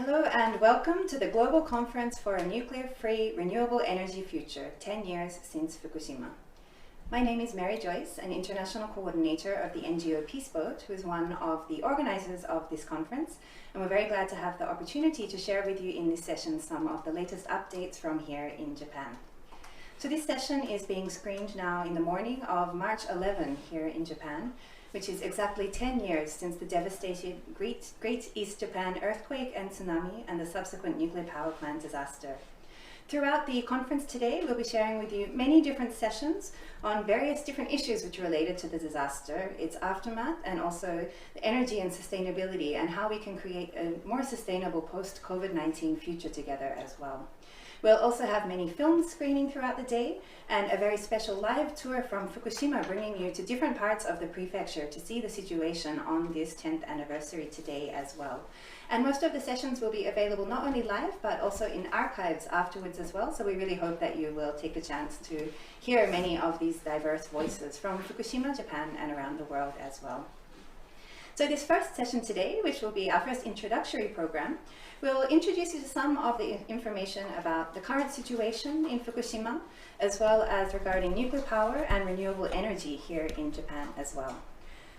Hello and welcome to the Global Conference for a Nuclear-Free Renewable Energy Future, 10 years since Fukushima. My name is Mary Joyce, an international coordinator of the NGO Peace Boat, who is one of the organizers of this conference, and we're very glad to have the opportunity to share with you in this session some of the latest updates from here in Japan. So this session is being screened now in the morning of March 11 here in Japan, which is exactly 10 years since the devastating Great East Japan earthquake and tsunami and the subsequent nuclear power plant disaster. Throughout the conference today, we'll be sharing with you many different sessions on various different issues which are related to the disaster, its aftermath, and also the energy and sustainability and how we can create a more sustainable post-COVID-19 future together as well. We'll also have many films screening throughout the day and a very special live tour from Fukushima, bringing you to different parts of the prefecture to see the situation on this 10th anniversary today as well. And most of the sessions will be available not only live, but also in archives afterwards as well. So we really hope that you will take a chance to hear many of these diverse voices from Fukushima, Japan, and around the world as well. So this first session today, which will be our first introductory program, we'll introduce you to some of the information about the current situation in Fukushima, as well as regarding nuclear power and renewable energy here in Japan as well.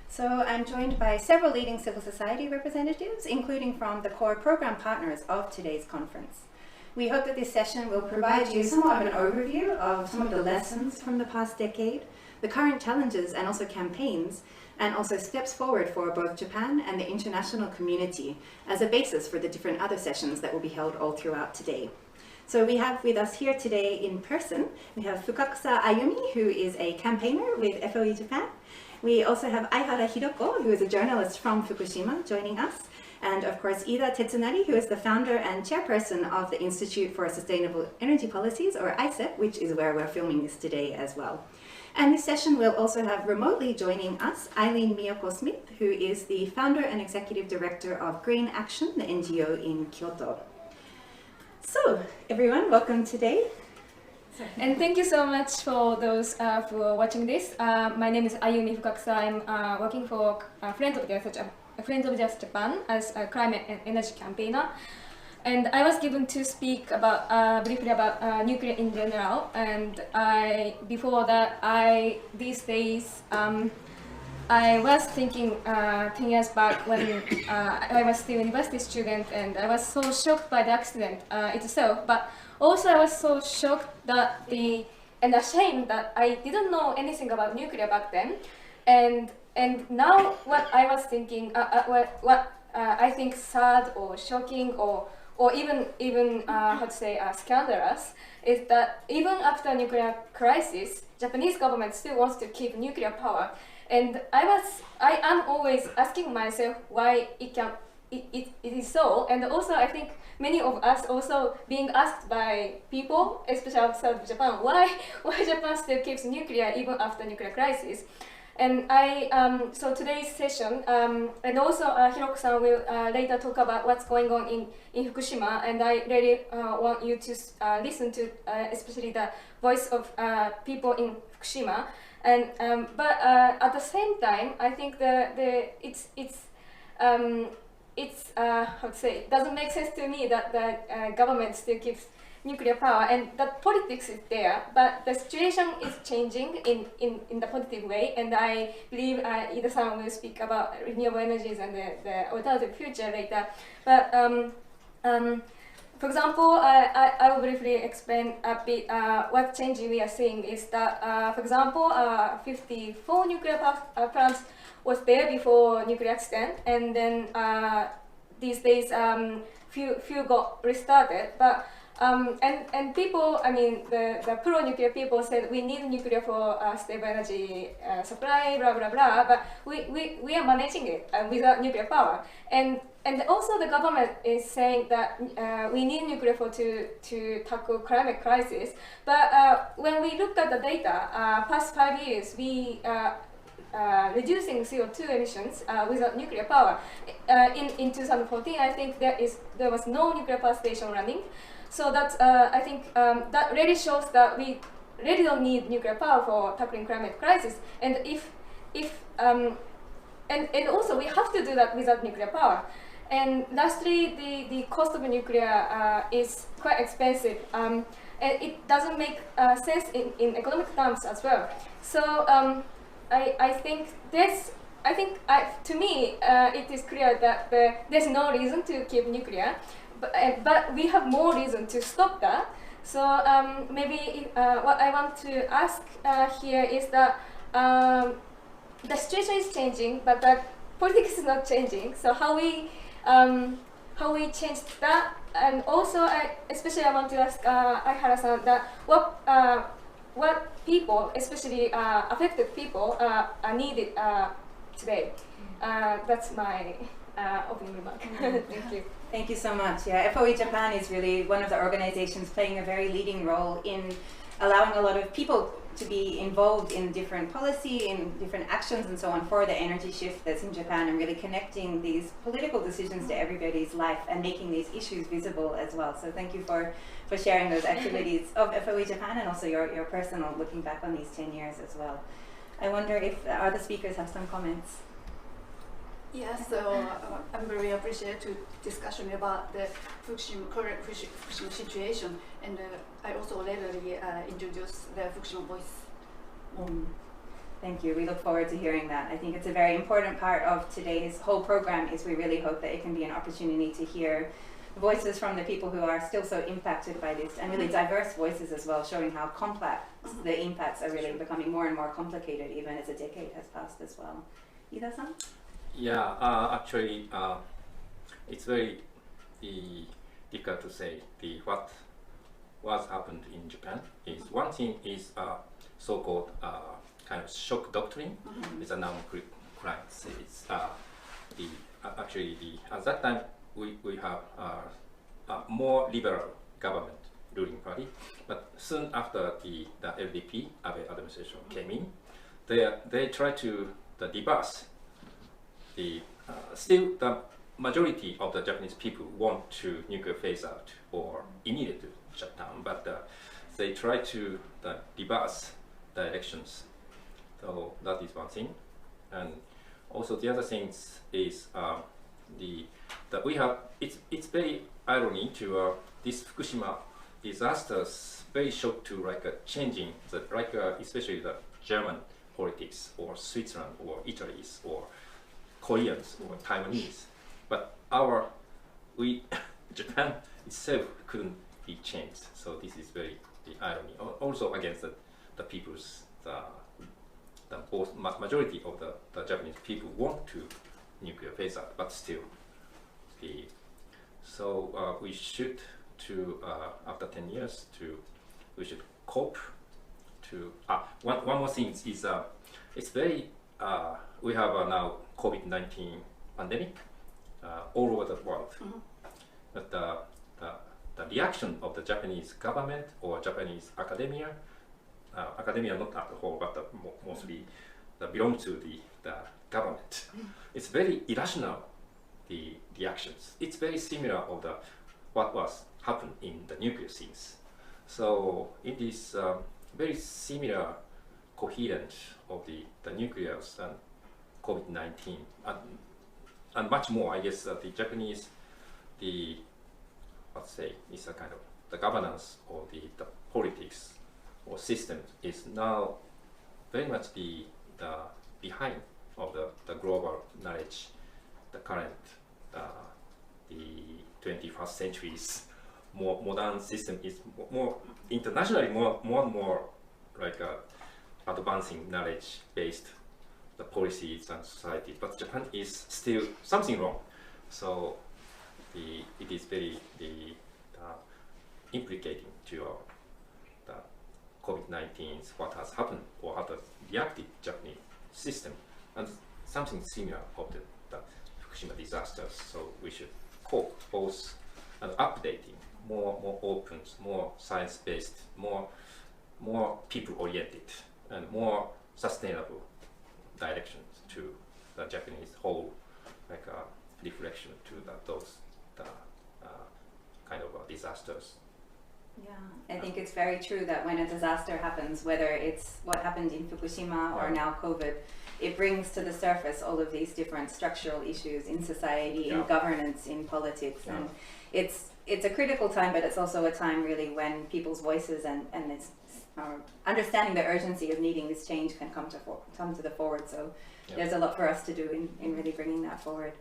So I'm joined by several leading civil society representatives, including from the core program partners of today's conference. We hope that this session will provide you somewhat of an overview of some of the lessons from the past decade, the current challenges and also campaigns, and also steps forward for both Japan and the international community as a basis for the different other sessions that will be held all throughout today. So we have with us here today in person, we have FUKAKUSA Ayumi, who is a campaigner with FOE Japan. We also have AIHARA Hiroko, who is a journalist from Fukushima, joining us. And of course, IIDA Tetsunari, who is the founder and chairperson of the Institute for Sustainable Energy Policies, or ISEP, which is where we're filming this today as well. And this session will also have remotely joining us Aileen Mioko Smith, who is the founder and executive director of Green Action, the NGO in Kyoto. So, everyone, welcome today. And thank you so much for those for watching this. My name is Ayumi FUKAKUSA. I'm working for Friends of Just Japan as a climate and energy campaigner. And I was given to speak about briefly about nuclear in general. And before that, these days, I was thinking 10 years back when I was still a university student, and I was so shocked by the accident itself. But also, I was so shocked and ashamed that I didn't know anything about nuclear back then. And now, what I was thinking, what I think sad or shocking or even how to say scandalous is that even after nuclear crisis, Japanese government still wants to keep nuclear power, and I am always asking myself why it is so, and also I think many of us also being asked by people, especially outside of Japan, why Japan still keeps nuclear even after nuclear crisis. And so today's session, and also Hiroko-san will later talk about what's going on in Fukushima, and I really want you to listen to especially the voice of people in Fukushima. And but at the same time, I think it's how to say, it doesn't make sense to me that the government still keeps nuclear power, and that politics is there, but the situation is changing in the positive way, and I believe Ida-san will speak about renewable energies and the alternative future later. But for example, I will briefly explain a bit what changing we are seeing is that, for example, 54 nuclear plants was there before nuclear accident, and then these days few got restarted, but and people, I mean, the pro-nuclear people said we need nuclear for stable energy supply, blah blah blah. But we are managing it without nuclear power, and also the government is saying that we need nuclear to tackle climate crisis. But when we look at the data, past 5 years, we reducing CO2 emissions without nuclear power. In 2014, I think there was no nuclear power station running. So that's, I think that really shows that we really don't need nuclear power for tackling climate crisis. And and also we have to do that without nuclear power. And lastly, the cost of nuclear is quite expensive. And it doesn't make sense in economic terms as well. So I think to me it is clear that there's no reason to keep nuclear, but we have more reason to stop that. So maybe what I want to ask here is that the situation is changing, but the politics is not changing. So how we change that, and also especially I want to ask Aihara-san that what people, especially affected people, are needed today. That's my opening remark. Thank you. Thank you so much. Yeah, FOE Japan is really one of the organizations playing a very leading role in allowing a lot of people to be involved in different policy, in different actions and so on for the energy shift that's in Japan, and really connecting these political decisions to everybody's life and making these issues visible as well. So thank you for sharing those activities of FOE Japan and also your personal looking back on these 10 years as well. I wonder if other speakers have some comments. Yeah, so I'm very appreciative to discussion about the current Fukushima situation, and I also later introduce the Fukushima voice. Thank you. We look forward to hearing that. I think it's a very important part of today's whole program. Is we really hope that it can be an opportunity to hear voices from the people who are still so impacted by this, and really diverse voices as well, showing how complex the impacts are really becoming more and more complicated even as a decade has passed as well. Ida-san? Yeah, actually, it's very difficult to say what was happened in Japan. Is one thing is so-called kind of shock doctrine. It's a noun crimes. It's at that time we have a more liberal government ruling party, but soon after the LDP Abe administration came in, they try to reverse. Still, the majority of the Japanese people want to nuclear phase out or immediately shut down, but they try to reverse the elections. So that is one thing, and also the other thing is that we have. It's very irony to this Fukushima disasters very shocked to changing especially the German politics or Switzerland or Italy's or Koreans or Taiwanese, but Japan itself couldn't be changed. So this is very the irony. Also against the people's both majority of the Japanese people want to nuclear phase out, but still we should after 10 years we should cope to one more thing is it's very we have now COVID-19 pandemic all over the world, but the reaction of the Japanese government or Japanese academia not at whole, but mostly that belong to the government, it's very irrational. The reactions, it's very similar of what was happened in the nuclear scenes. So it is very similar coherent of the nuclears and COVID-19 and much more. I guess the Japanese let's say is a kind of the governance or the politics or system is now very much the behind of the global knowledge, the current the 21st century's more modern system is more internationally more and more advancing knowledge based the policies and society, but Japan is still something wrong. So it is very implicating to the COVID-19, what has happened or how has reacted Japanese system, and something similar of the Fukushima disasters. So we should cope both and updating, more open, more science-based, more people-oriented, and more sustainable directions to the Japanese whole, reflection to those kind of disasters. Yeah, I think it's very true that when a disaster happens, whether it's what happened in Fukushima or now COVID, it brings to the surface all of these different structural issues in society, in governance, in politics, and it's a critical time, but it's also a time really when people's voices and it's understanding the urgency of needing this change can come to the forward. So there's a lot for us to do in really bringing that forward.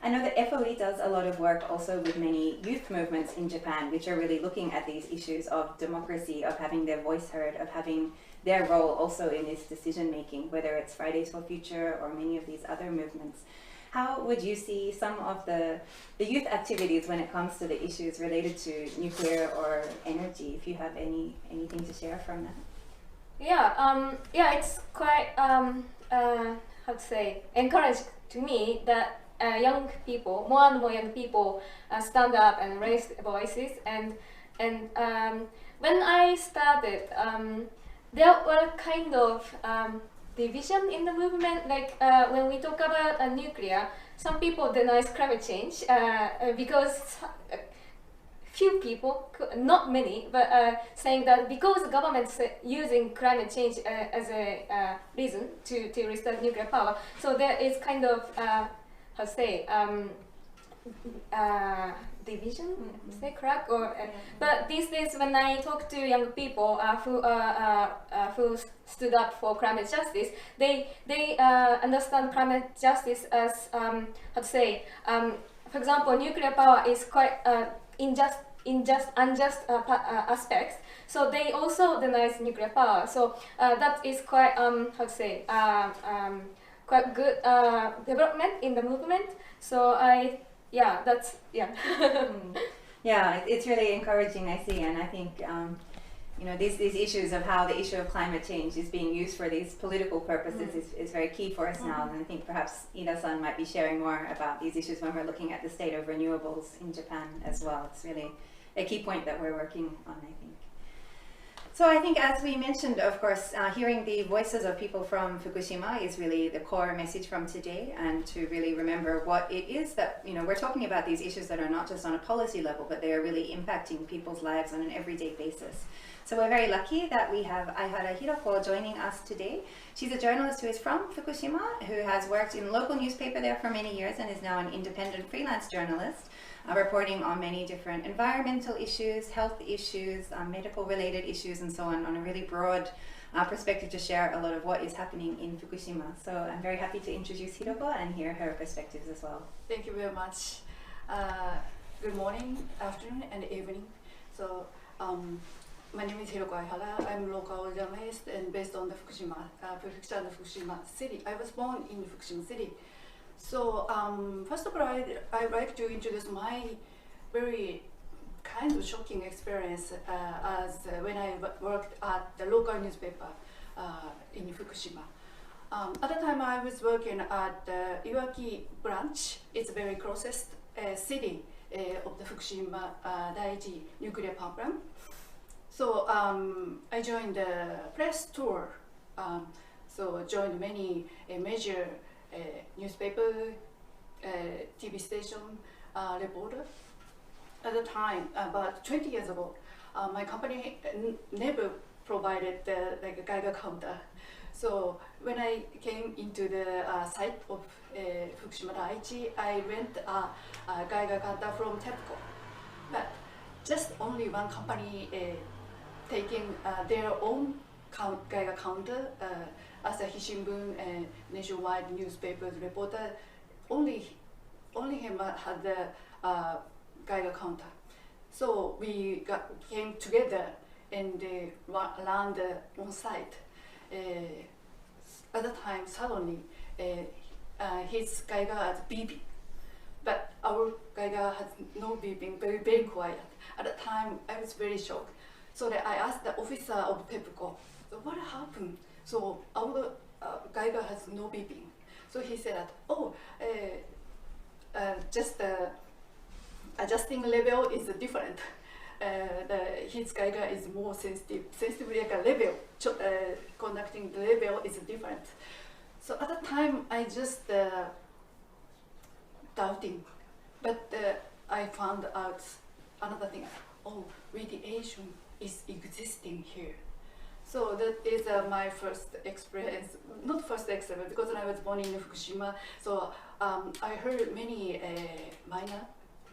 I know that FOE does a lot of work also with many youth movements in Japan, which are really looking at these issues of democracy, of having their voice heard, of having their role also in this decision making, whether it's Fridays for Future or many of these other movements. How would you see some of the youth activities when it comes to the issues related to nuclear or energy, if you have anything to share from that? Yeah, it's quite, how to say, encouraging to me that young people, more and more young people stand up and raise their voices. And when I started, there were kind of division in the movement. Like when we talk about nuclear, some people deny climate change because few people, not many, but saying that because the government's using climate change as a reason to restart nuclear power, so there is kind of how to say division, is that correct? Or but these days, when I talk to young people who stood up for climate justice, they understand climate justice as how to say, for example, nuclear power is quite unjust aspects. So they also deny nuclear power. So that is quite how to say quite good development in the movement. So that's Yeah, it's really encouraging, I see, and I think you know, these issues of how the issue of climate change is being used for these political purposes is very key for us now, and I think perhaps Ida-san might be sharing more about these issues when we're looking at the state of renewables in Japan as well. It's really a key point that we're working on, I think. So I think, as we mentioned, of course, hearing the voices of people from Fukushima is really the core message from today, and to really remember what it is that, you know, we're talking about these issues that are not just on a policy level, but they are really impacting people's lives on an everyday basis. So we're very lucky that we have AIHARA Hiroko joining us today. She's a journalist who is from Fukushima, who has worked in local newspaper there for many years and is now an independent freelance journalist, reporting on many different environmental issues, health issues, medical related issues, and so on a really broad perspective to share a lot of what is happening in Fukushima. So I'm very happy to introduce Hiroko and hear her perspectives as well. Thank you very much. Good morning, afternoon, and evening. So my name is Hiroko Aihara. I'm a local journalist and based on the Fukushima prefecture and the Fukushima city. I was born in Fukushima city. So first of all, I'd like to introduce my very kind of shocking experience as when I worked at the local newspaper in Fukushima. At the time, I was working at the Iwaki branch. It's a very closest city of the Fukushima Daiichi nuclear power plant. So I joined the press tour. So joined many major newspaper, TV station, reporter. At the time, about 20 years ago, my company never provided like a Geiger counter. So when I came into the site of Fukushima Daiichi, I rent a Geiger counter from TEPCO. But just only one company taking their own Geiger counter as a Hishinbun nationwide newspapers reporter. Only him had the Geiger counter. So we came together and ran on site. At the time, suddenly his Geiger has beeping, but our Geiger has no beeping, very quiet. At the time, I was very shocked. So that I asked the officer of TEPCO, so what happened? So our Geiger has no beeping. So he said that, oh, just adjusting level is different. His Geiger is more sensitive like a level, conducting the level is different. So at the time, I just doubting, but I found out another thing. oh, radiation is existing here. So that is my first experience, not first experience, because I was born in Fukushima, so I heard many minor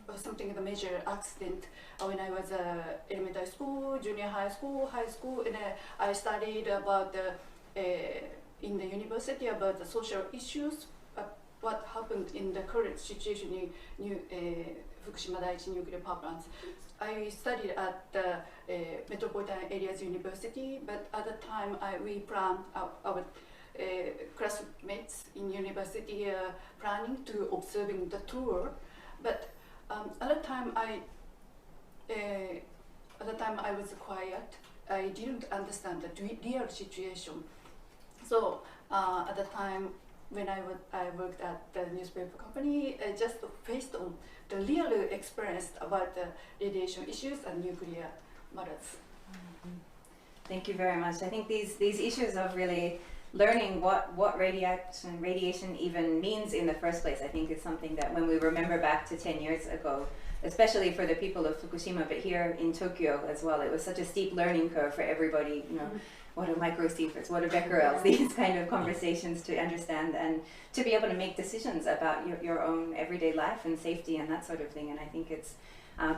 or something the major accident when I was elementary school, junior high school, and I studied about in the university about the social issues, what happened in the current situation in Fukushima Daiichi nuclear power plants. I studied at the Metropolitan Areas University, but at the time we planned our classmates in university planning to observing the tour, but at the time I was quiet. I didn't understand the real situation. So at the time when I worked at the newspaper company, just based on the real experience about the radiation issues and nuclear matters. Thank you very much. I think these issues of really learning what radiation even means in the first place, I think is something that when we remember back to 10 years ago, especially for the people of Fukushima, but here in Tokyo as well, it was such a steep learning curve for everybody, you know, what are microsieverts, what are becquerels, these kind of conversations to understand and to be able to make decisions about your own everyday life and safety and that sort of thing. And I think it's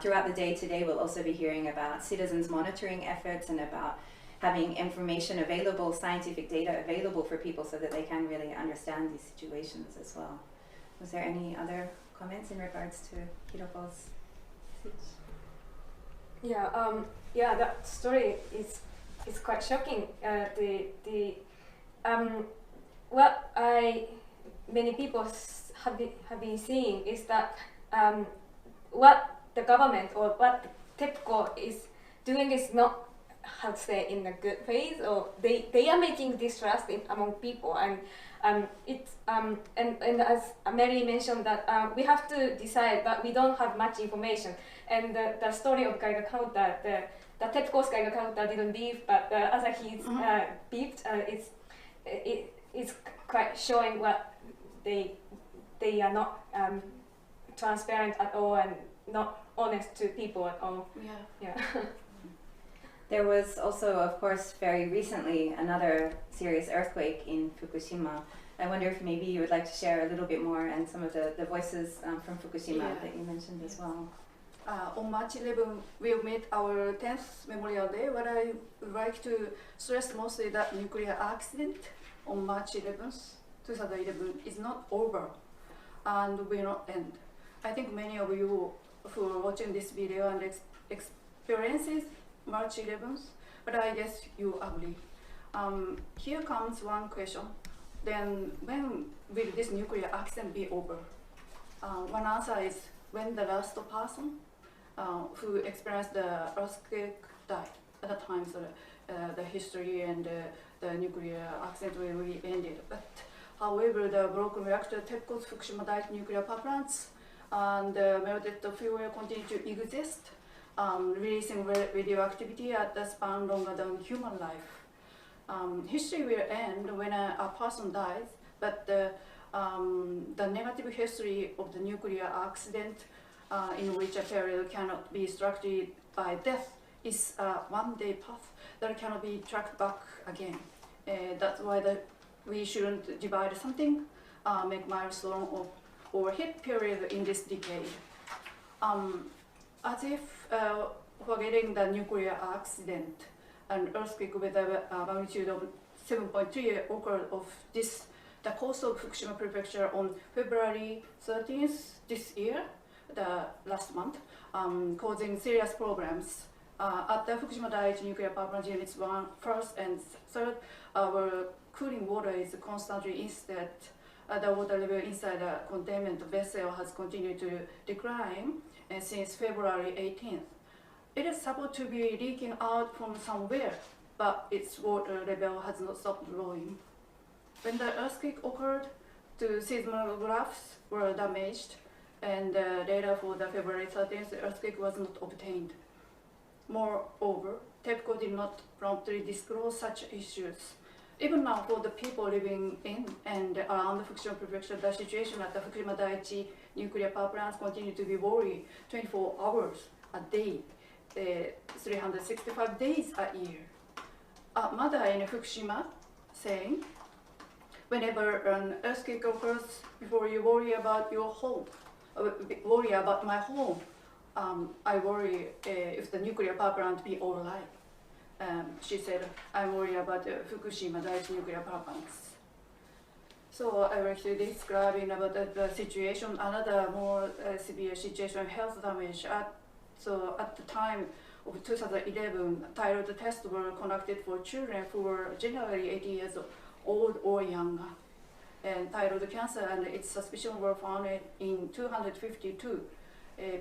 throughout the day today we'll also be hearing about citizens monitoring efforts and about having information available, scientific data available for people so that they can really understand these situations as well. Was there any other comments in regards to Hiroko's message? Yeah, that story is quite shocking. What many people have been seeing is that what the government or what TEPCO is doing is not, how to say, in a good phase, or they are making distrust among people, and as Mary mentioned that we have to decide that we don't have much information, and the story of Geiger counter, the TEPCO's Geiger counter didn't beep, but Asahi's beeped. It's quite showing what they are not transparent at all and not honest to people at all. Yeah. There was also, of course, very recently another serious earthquake in Fukushima. I wonder if maybe you would like to share a little bit more and some of the voices from Fukushima that you mentioned as well. On March 11, we'll meet our 10th Memorial Day. What I would like to stress mostly that nuclear accident on March 11th, 2011 is not over and will not end. I think many of you who are watching this video and experiences March 11th, but I guess you agree. Here comes one question. Then when will this nuclear accident be over? One answer is when the last person who experienced the earthquake died. At the time, so the history and the nuclear accident will really ended. But however, the broken reactor TEPCO's Fukushima Daiichi nuclear power plants and melted fuel continue to exist, releasing radioactivity at the span longer than human life. History will end when a person dies, but the negative history of the nuclear accident in which a period cannot be structured by death is a one-day path that cannot be tracked back again. That's why we shouldn't divide something, make milestone or hit period in this decade. As if forgetting the nuclear accident, an earthquake with a magnitude of 7.3 occurred of the coast of Fukushima Prefecture on February 13th this year, the last month, causing serious problems. At the Fukushima Daiichi nuclear power plant units 1, 1st and 3rd, our cooling water is constantly instead. The water level inside the containment vessel has continued to decline since February 18th. It is supposed to be leaking out from somewhere, but its water level has not stopped growing. When the earthquake occurred, the seismographs were damaged, and data for the February 13th earthquake was not obtained. Moreover, TEPCO did not promptly disclose such issues. Even now, for the people living in and around the Fukushima Prefecture, the situation at the Fukushima Daiichi nuclear power plants continue to be worried 24 hours a day. 365 days a year. A mother in Fukushima saying, whenever an earthquake occurs, before you worry about your home, worry about my home, I worry if the nuclear power plant be all right. She said, I'm worried about the Fukushima Daiichi nuclear power plants. So I was describing about the situation, another more severe situation, health damage. So at the time of 2011, thyroid tests were conducted for children who were generally 80 years old or younger. And thyroid cancer and its suspicion were found in 252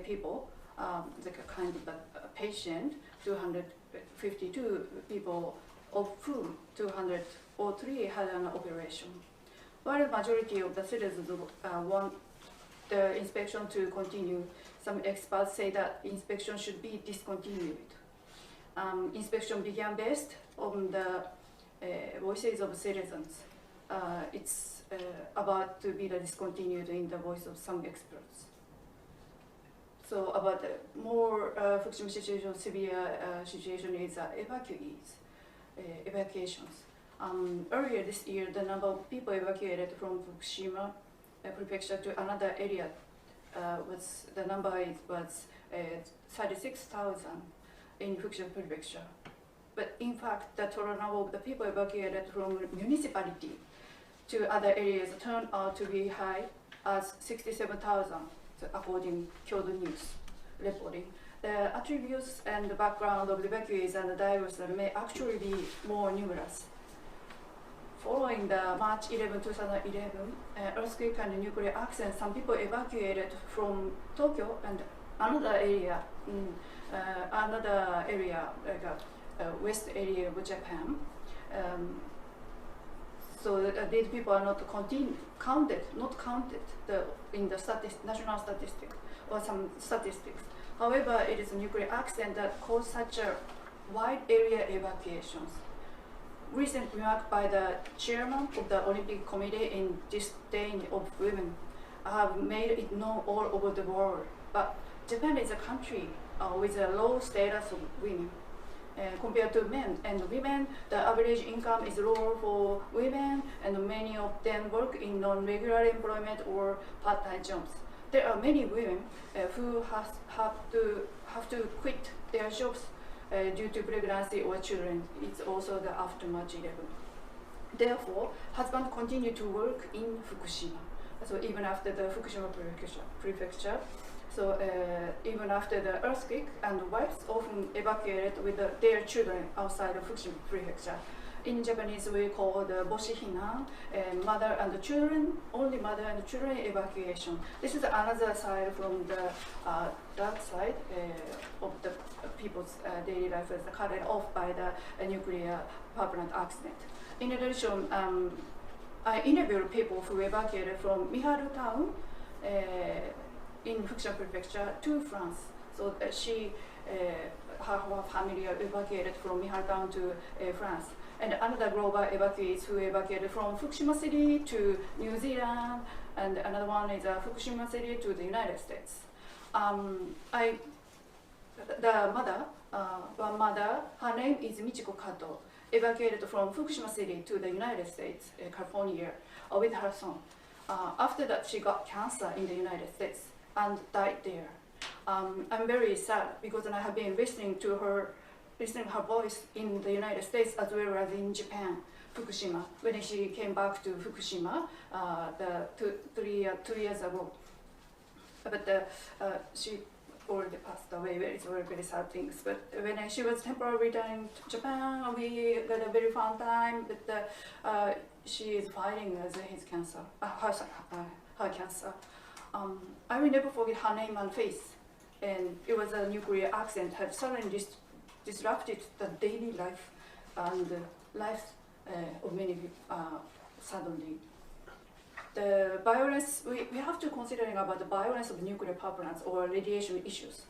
people, like a kind of a patient, 252 people, of whom 203 had an operation. While the majority of the citizens want the inspection to continue, some experts say that inspection should be discontinued. Inspection began based on the voices of citizens. It's about to be discontinued in the voice of some experts. So about the more Fukushima situation, severe situation is evacuations. Earlier this year, the number of people evacuated from Fukushima prefecture to another area was 36,000 in Fukushima prefecture. But in fact, the total number of the people evacuated from municipality to other areas turned out to be high as 67,000, according to Kyodo News reporting. The attributes and the background of the evacuees and the diagnosis may actually be more numerous. Following the March 11, 2011 earthquake and nuclear accident, some people evacuated from Tokyo and another area, like a west area of Japan. So these people are not counted in the national statistics or some statistics. However, it is a nuclear accident that caused such a wide area evacuations. Recent remark by the chairman of the Olympic Committee in disdain of women have made it known all over the world. But Japan is a country with a low status of women compared to men. And women, the average income is lower for women, and many of them work in non-regular employment or part-time jobs. There are many women who have to quit their jobs due to pregnancy or children. It's also the after March 11. Therefore, husbands continue to work in Fukushima. So even after the Fukushima prefecture, so even after the earthquake, and wives often evacuated with their children outside of Fukushima prefecture. In Japanese, we call the boshi hinan, mother and children, only mother and children evacuation. This is another side from the dark side of the people's daily life is cut off by the nuclear power plant accident. In addition, I interviewed people who evacuated from Miharu town in Fukushima prefecture to France. So her family evacuated from Miharu town to France. And another global evacuees who evacuated from Fukushima city to New Zealand, and another one is Fukushima city to the United States. One mother, her name is Michiko Kato, evacuated from Fukushima city to the United States, California, with her son. After that, she got cancer in the United States and died there. I'm very sad because I have been listening her voice in the United States as well as in Japan, Fukushima, when she came back to Fukushima 2 years ago. But she already passed away. It's very, very sad things. But when she was temporarily returning to Japan, we got a very fun time. But she is fighting his cancer, her cancer. I will never forget her name and face. And it was a nuclear accident had suddenly disrupted the daily life and lives of many people suddenly. the violence, we have to considering about the violence of nuclear power plants or radiation issues.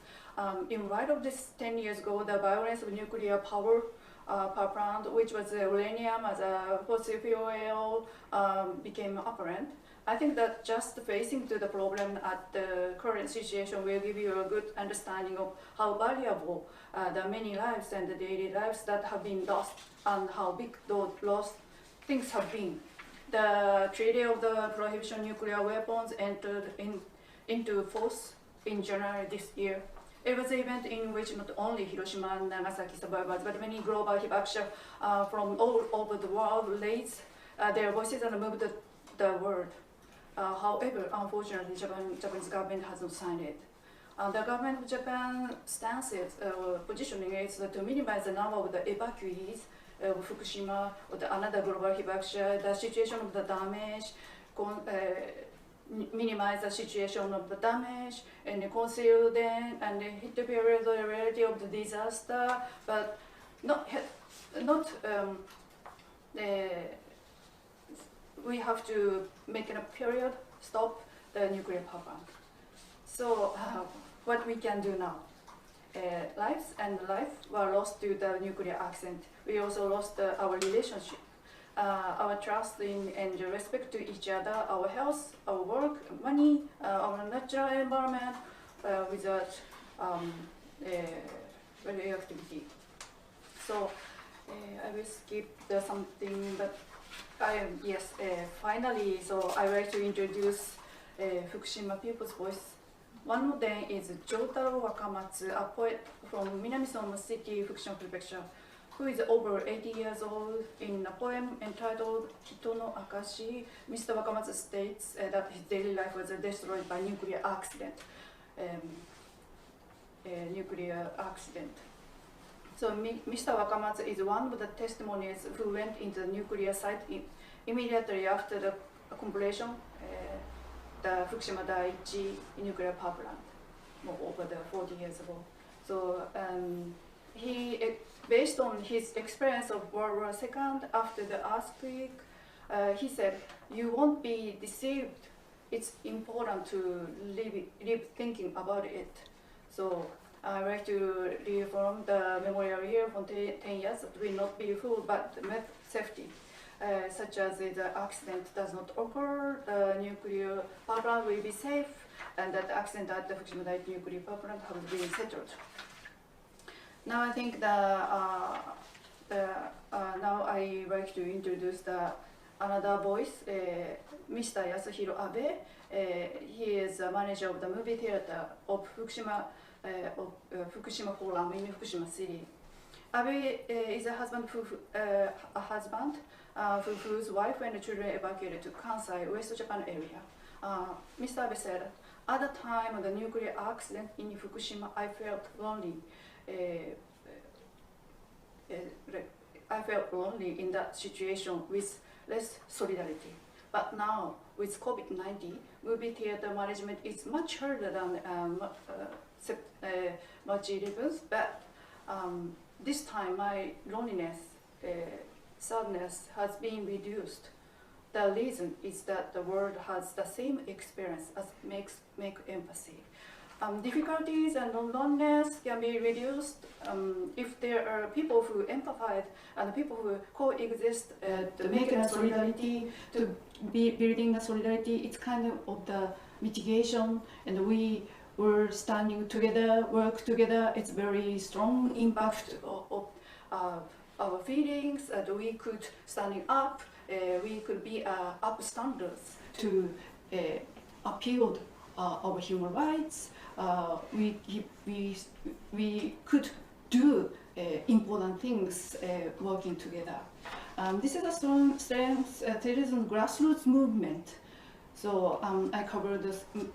In light of this 10 years ago, the violence of nuclear power plant, which was uranium as a fossil fuel, became apparent. I think that just facing to the problem at the current situation will give you a good understanding of how valuable the many lives and the daily lives that have been lost and how big those lost things have been. The Treaty of the Prohibition of Nuclear Weapons entered into force in January this year. It was an event in which not only Hiroshima and Nagasaki survivors, but many global hibakusha from all over the world raised their voices and moved the world. However, unfortunately, Japanese government has not signed it. The government of Japan stance is positioning is to minimize the number of the evacuees of Fukushima or another global hibakusha, the situation of the damage, minimize the situation of the damage, and conceal them and hit the reality of the disaster, but we have to make a period stop the nuclear power plant. So what we can do now? Lives and life were lost to the nuclear accident. We also lost our relationship, our trust in and respect to each other, our health, our work, money, our natural environment without radioactivity. So I will skip something, but finally, so I would like to introduce Fukushima People's Voice. One of them is Jotaro Wakamatsu, a poet from Minamisoma City, Fukushima Prefecture, who is over 80 years old. In a poem entitled Hito no Akashi, Mr. Wakamatsu states that his daily life was destroyed by nuclear accident. So Mr. Wakamatsu is one of the testimonies who went into the nuclear site immediately after the completion the Fukushima Daiichi nuclear power plant, over 40 years ago. So he, based on his experience of World War II after the earthquake, he said, "You won't be deceived. It's important to live thinking about it." So I like to reaffirm the memorial year from 10 years that will not be fooled, but safety. Such as the accident does not occur, the nuclear power plant will be safe, and that the accident at the Fukushima Daiichi nuclear power plant has been settled. Now I think now I like to introduce another voice, Mr. Yasuhiro Abe. He is a manager of the movie theater of Fukushima Forum in Fukushima City. Abe is a husband whose wife and children evacuated to Kansai, West Japan area. Mr. Abe said, "At the time of the nuclear accident in Fukushima, I felt lonely. I felt lonely in that situation with less solidarity. But now, with COVID-19, movie theater management is much harder than March 11th, but this time my loneliness, sadness has been reduced. The reason is that the world has the same experience as make empathy. Difficulties and loneliness can be reduced if there are people who empathize and people who coexist to make a solidarity, to be building a solidarity. It's kind of the mitigation, and we were standing together, work together. It's very strong impact of our feelings, that we could standing up, we could be upstanders to appeal our human rights. We could do important things working together. This is a strong strength. There is a grassroots movement. So I covered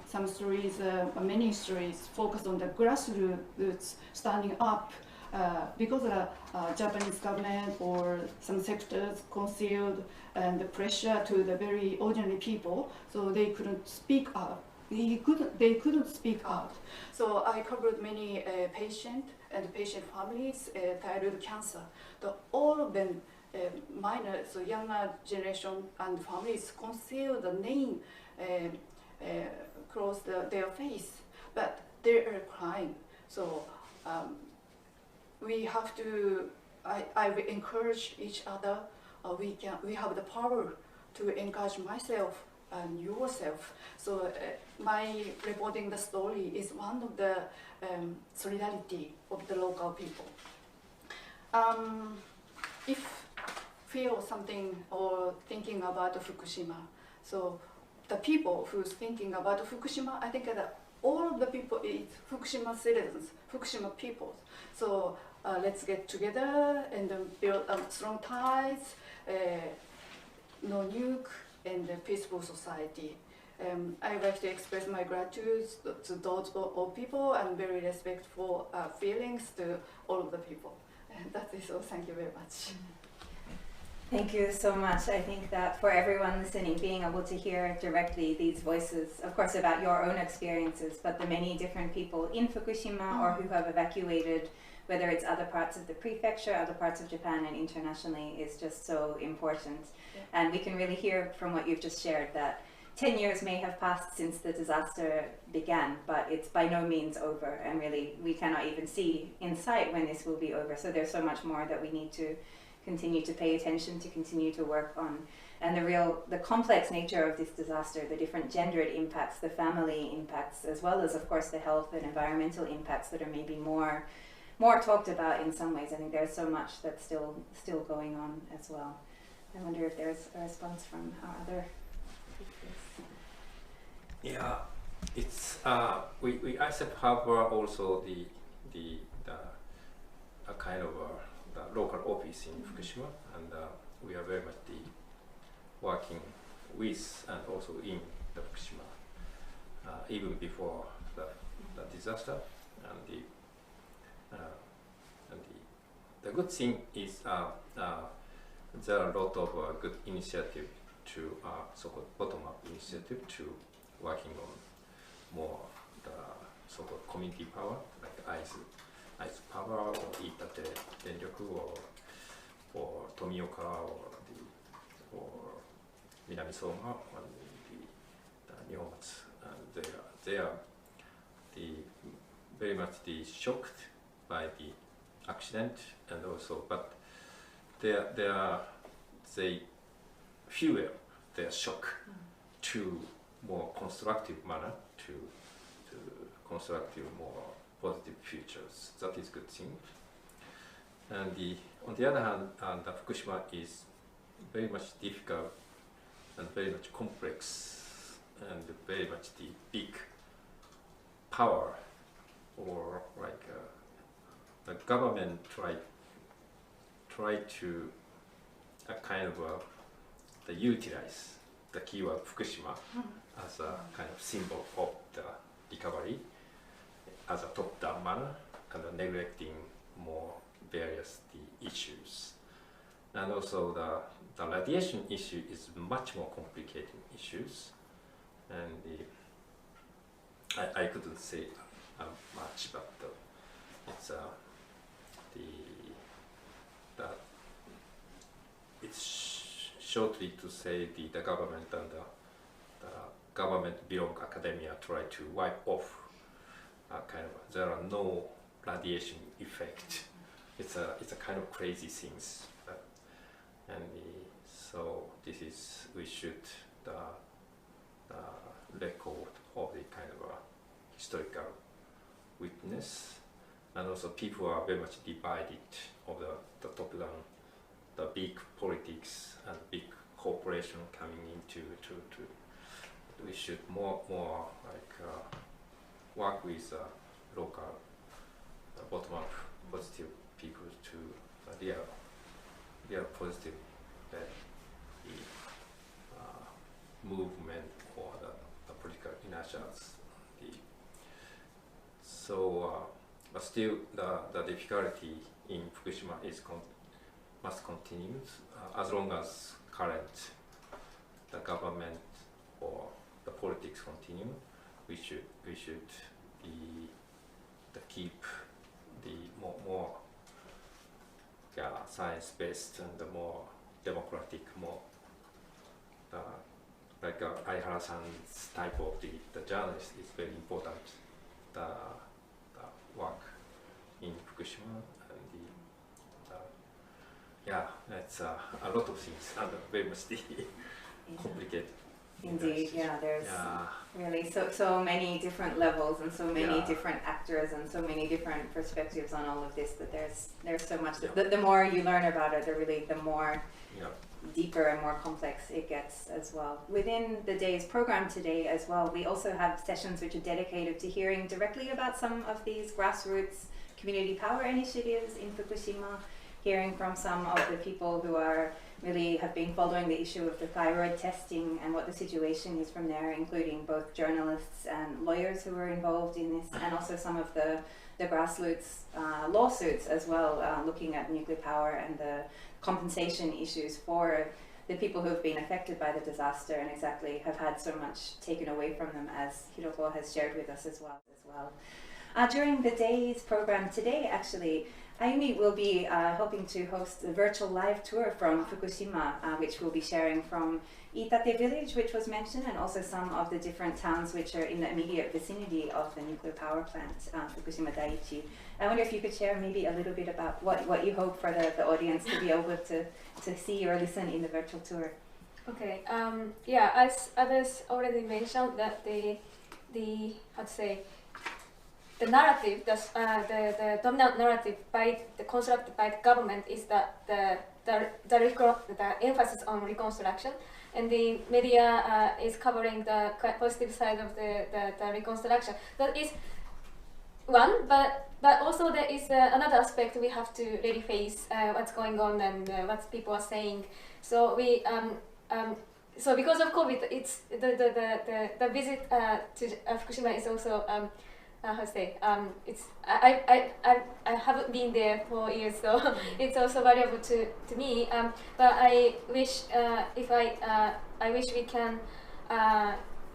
some stories, many stories focused on the grassroots standing up because the Japanese government or some sectors concealed and the pressure to the very ordinary people, so they couldn't speak out. They couldn't speak out. So I covered many patients and patient families, thyroid cancer. All of them minor, so younger generation and families conceal the name across their face, but they are crying. So we have to. I will encourage each other. We have the power to encourage myself and yourself. So my reporting the story is one of the solidarity of the local people. If feel something or thinking about Fukushima, so the people who's thinking about Fukushima, I think that all of the people is Fukushima citizens, Fukushima people. So let's get together and build strong ties, no nuke, and a peaceful society. I would like to express my gratitude to those all people and very respectful feelings to all of the people. And that is all. Thank you very much. Thank you so much. I think that for everyone listening, being able to hear directly these voices, of course, about your own experiences, but the many different people in Fukushima or who have evacuated, whether it's other parts of the prefecture, other parts of Japan and internationally, is just so important. Yeah. And we can really hear from what you've just shared that 10 years may have passed since the disaster began, but it's by no means over, and really we cannot even see in sight when this will be over. So there's so much more that we need to continue to pay attention to, continue to work on. And the complex nature of this disaster, the different gendered impacts, the family impacts, as well as of course the health and environmental impacts that are maybe more talked about in some ways. I think there's so much that's still going on as well. I wonder if there's a response from our other speakers. Yeah, it's we ISEP have also the a kind of the local office in Fukushima, and we are very much working with and also in the Fukushima even before the disaster. And the good thing is there are a lot of good initiative to so-called bottom-up initiative to working on more the so-called community power, like ice power or IIDA Tetsunari or Tomioka or Minamisoma or the Nihonmatsu. And they are very much shocked by the accident, and also, but they fuel their shock to more constructive manner, to constructive more positive futures. That is good thing. And on the other hand, the Fukushima is very much difficult and very much complex and very much the big power, or like the government try to kind of utilize the keyword Fukushima as a kind of symbol of the recovery as a top-down manner, and neglecting more various issues. And also the radiation issue is much more complicated issues, and I couldn't say much, but it's it's shortly to say the government and the government beyond academia try to wipe off kind of there are no radiation effect. It's a kind of crazy things, and so this is we should record of the kind of historical witness, and also people are very much divided of the top down, the big politics and big corporation coming into we should more like work with local bottom up positive people to real positive movement or the political inertias. So, but still the difficulty in Fukushima must continue as long as current the government or the politics continue. We should keep the more science-based and more democratic, more like IIHARA-san's type of the journalist is very important. The work in Fukushima and yeah, it's a lot of things and very much complicated. Indeed, yeah, there's really so many different levels and so many different actors and so many different perspectives on all of this that there's so much. The more you learn about it, the more deeper and more complex it gets as well. Within the day's program today as well, we also have sessions which are dedicated to hearing directly about some of these grassroots community power initiatives in Fukushima, hearing from some of the people who have been following the issue of the thyroid testing and what the situation is from there, including both journalists and lawyers who are involved in this, and also some of the grassroots lawsuits as well, looking at nuclear power and the compensation issues for the people who have been affected by the disaster and exactly have had so much taken away from them, as Hiroko has shared with us as well. During the day's program today, actually, Ayumi will be helping to host a virtual live tour from Fukushima, which we'll be sharing from Iitate village, which was mentioned, and also some of the different towns which are in the immediate vicinity of the nuclear power plant, Fukushima Daiichi. I wonder if you could share maybe a little bit about what you hope for the audience to be able to see or listen in the virtual tour. Okay, yeah, as others already mentioned, that the how to say, the narrative, the dominant narrative constructed by the government is that the emphasis on reconstruction, and the media is covering the positive side of the reconstruction. That is one, but also there is another aspect we have to really face what's going on and what people are saying. So we so because of COVID, it's the visit to Fukushima is also how to say, it's I haven't been there for years, so it's also valuable to me. But I wish I wish we can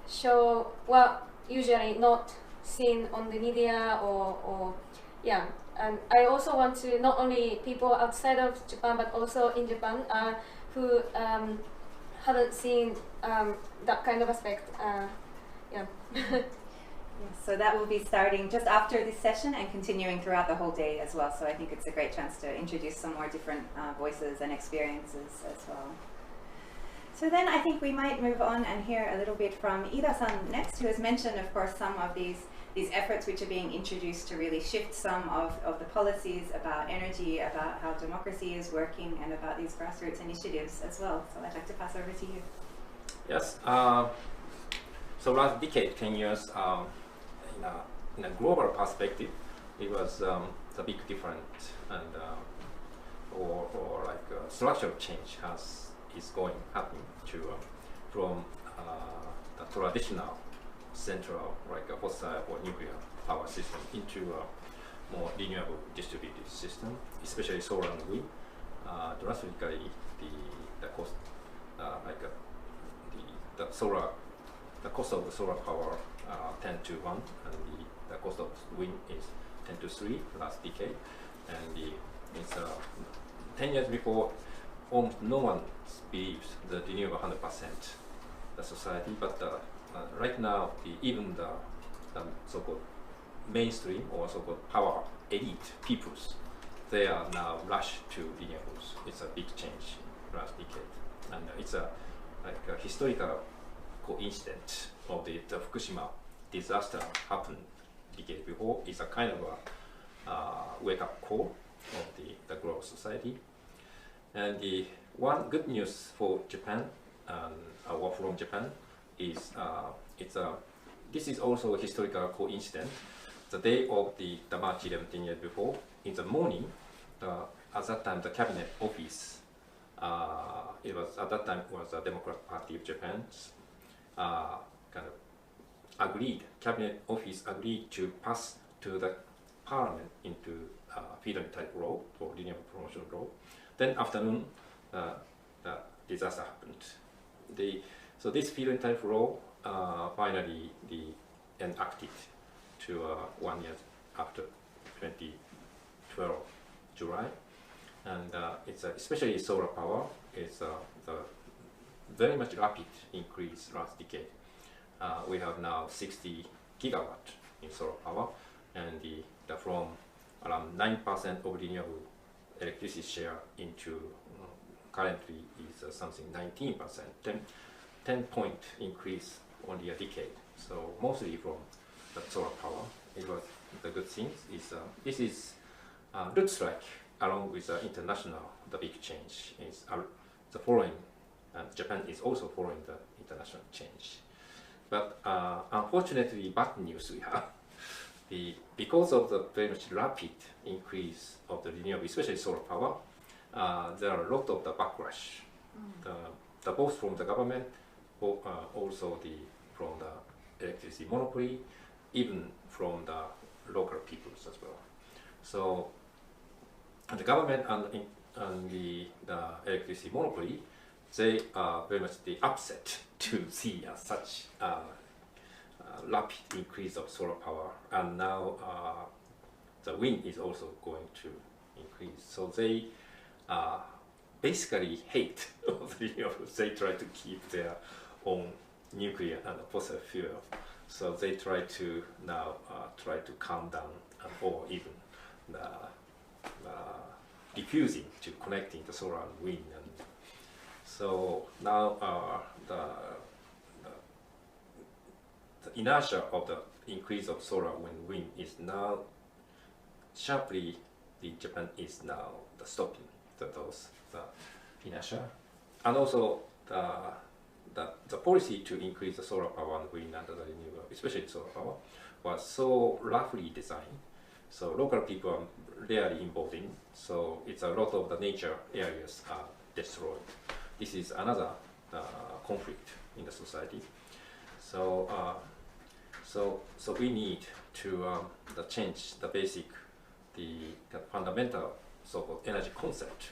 show what usually not seen on the media or yeah. And I also want to not only people outside of Japan but also in Japan who haven't seen that kind of aspect. Yeah. So that will be starting just after this session and continuing throughout the whole day as well. So I think it's a great chance to introduce some more different voices and experiences as well. So then I think we might move on and hear a little bit from Ida-san next, who has mentioned, of course, some of these efforts which are being introduced to really shift some of the policies about energy, about how democracy is working, and about these grassroots initiatives as well. So I'd like to pass over to you. Yes. So last decade, 10 years, in a global perspective, it was a big difference, and or like structural change is happening to from the traditional central like a fossil or nuclear power system into a more renewable distributed system, especially solar and wind. Drastically, the cost the cost of the solar power 10 to 1, and the cost of wind is 10 to 3 last decade. And it's 10 years before, no one believes the renewable 100% the society, but right now, even the so-called mainstream or so-called power elite peoples, they are now rushed to renewables. It's a big change last decade, and it's a historical coincidence of the Fukushima disaster happened decade before. It's a kind of a wake-up call of the global society. And the one good news for Japan, or from Japan, is this is also a historical coincidence. The day of the March 11, 10 years before, in the morning, at that time the cabinet office, it was at that time was the Democratic Party of Japan, kind of agreed. Cabinet office agreed to pass to the parliament into feed-in type law or renewable promotion law. Then afternoon, the disaster happened. So this feed-in type law finally enacted to 1 year after 2012 July, and it's especially solar power. It's the very much rapid increase last decade. We have now 60 gigawatt in solar power, and from around 9% of renewable electricity share into currently is something 19%, 10-point increase only a decade. So mostly from the solar power. It was the good thing is this is looks like along with the international the big change is the following, and Japan is also following the international change. But unfortunately, bad news we have. Because of the very much rapid increase of the renewable, especially solar power, there are a lot of the backlash, both from the government, also from the electricity monopoly, even from the local peoples as well. So the government and the electricity monopoly, they are very much upset to see such rapid increase of solar power, and now the wind is also going to increase. So they basically hate the renewables. They try to keep their own nuclear and fossil fuel. So they try to now try to calm down or even refusing to connecting the solar and wind. And so now the inertia of the increase of solar and wind is now sharply, Japan is now stopping the inertia, and also the policy to increase the solar power and wind and the renewable, especially solar power, was so roughly designed. So local people are rarely involved in. So it's a lot of the nature areas are destroyed. This is another conflict in the society. So so we need to change the basic, the fundamental so-called energy concept,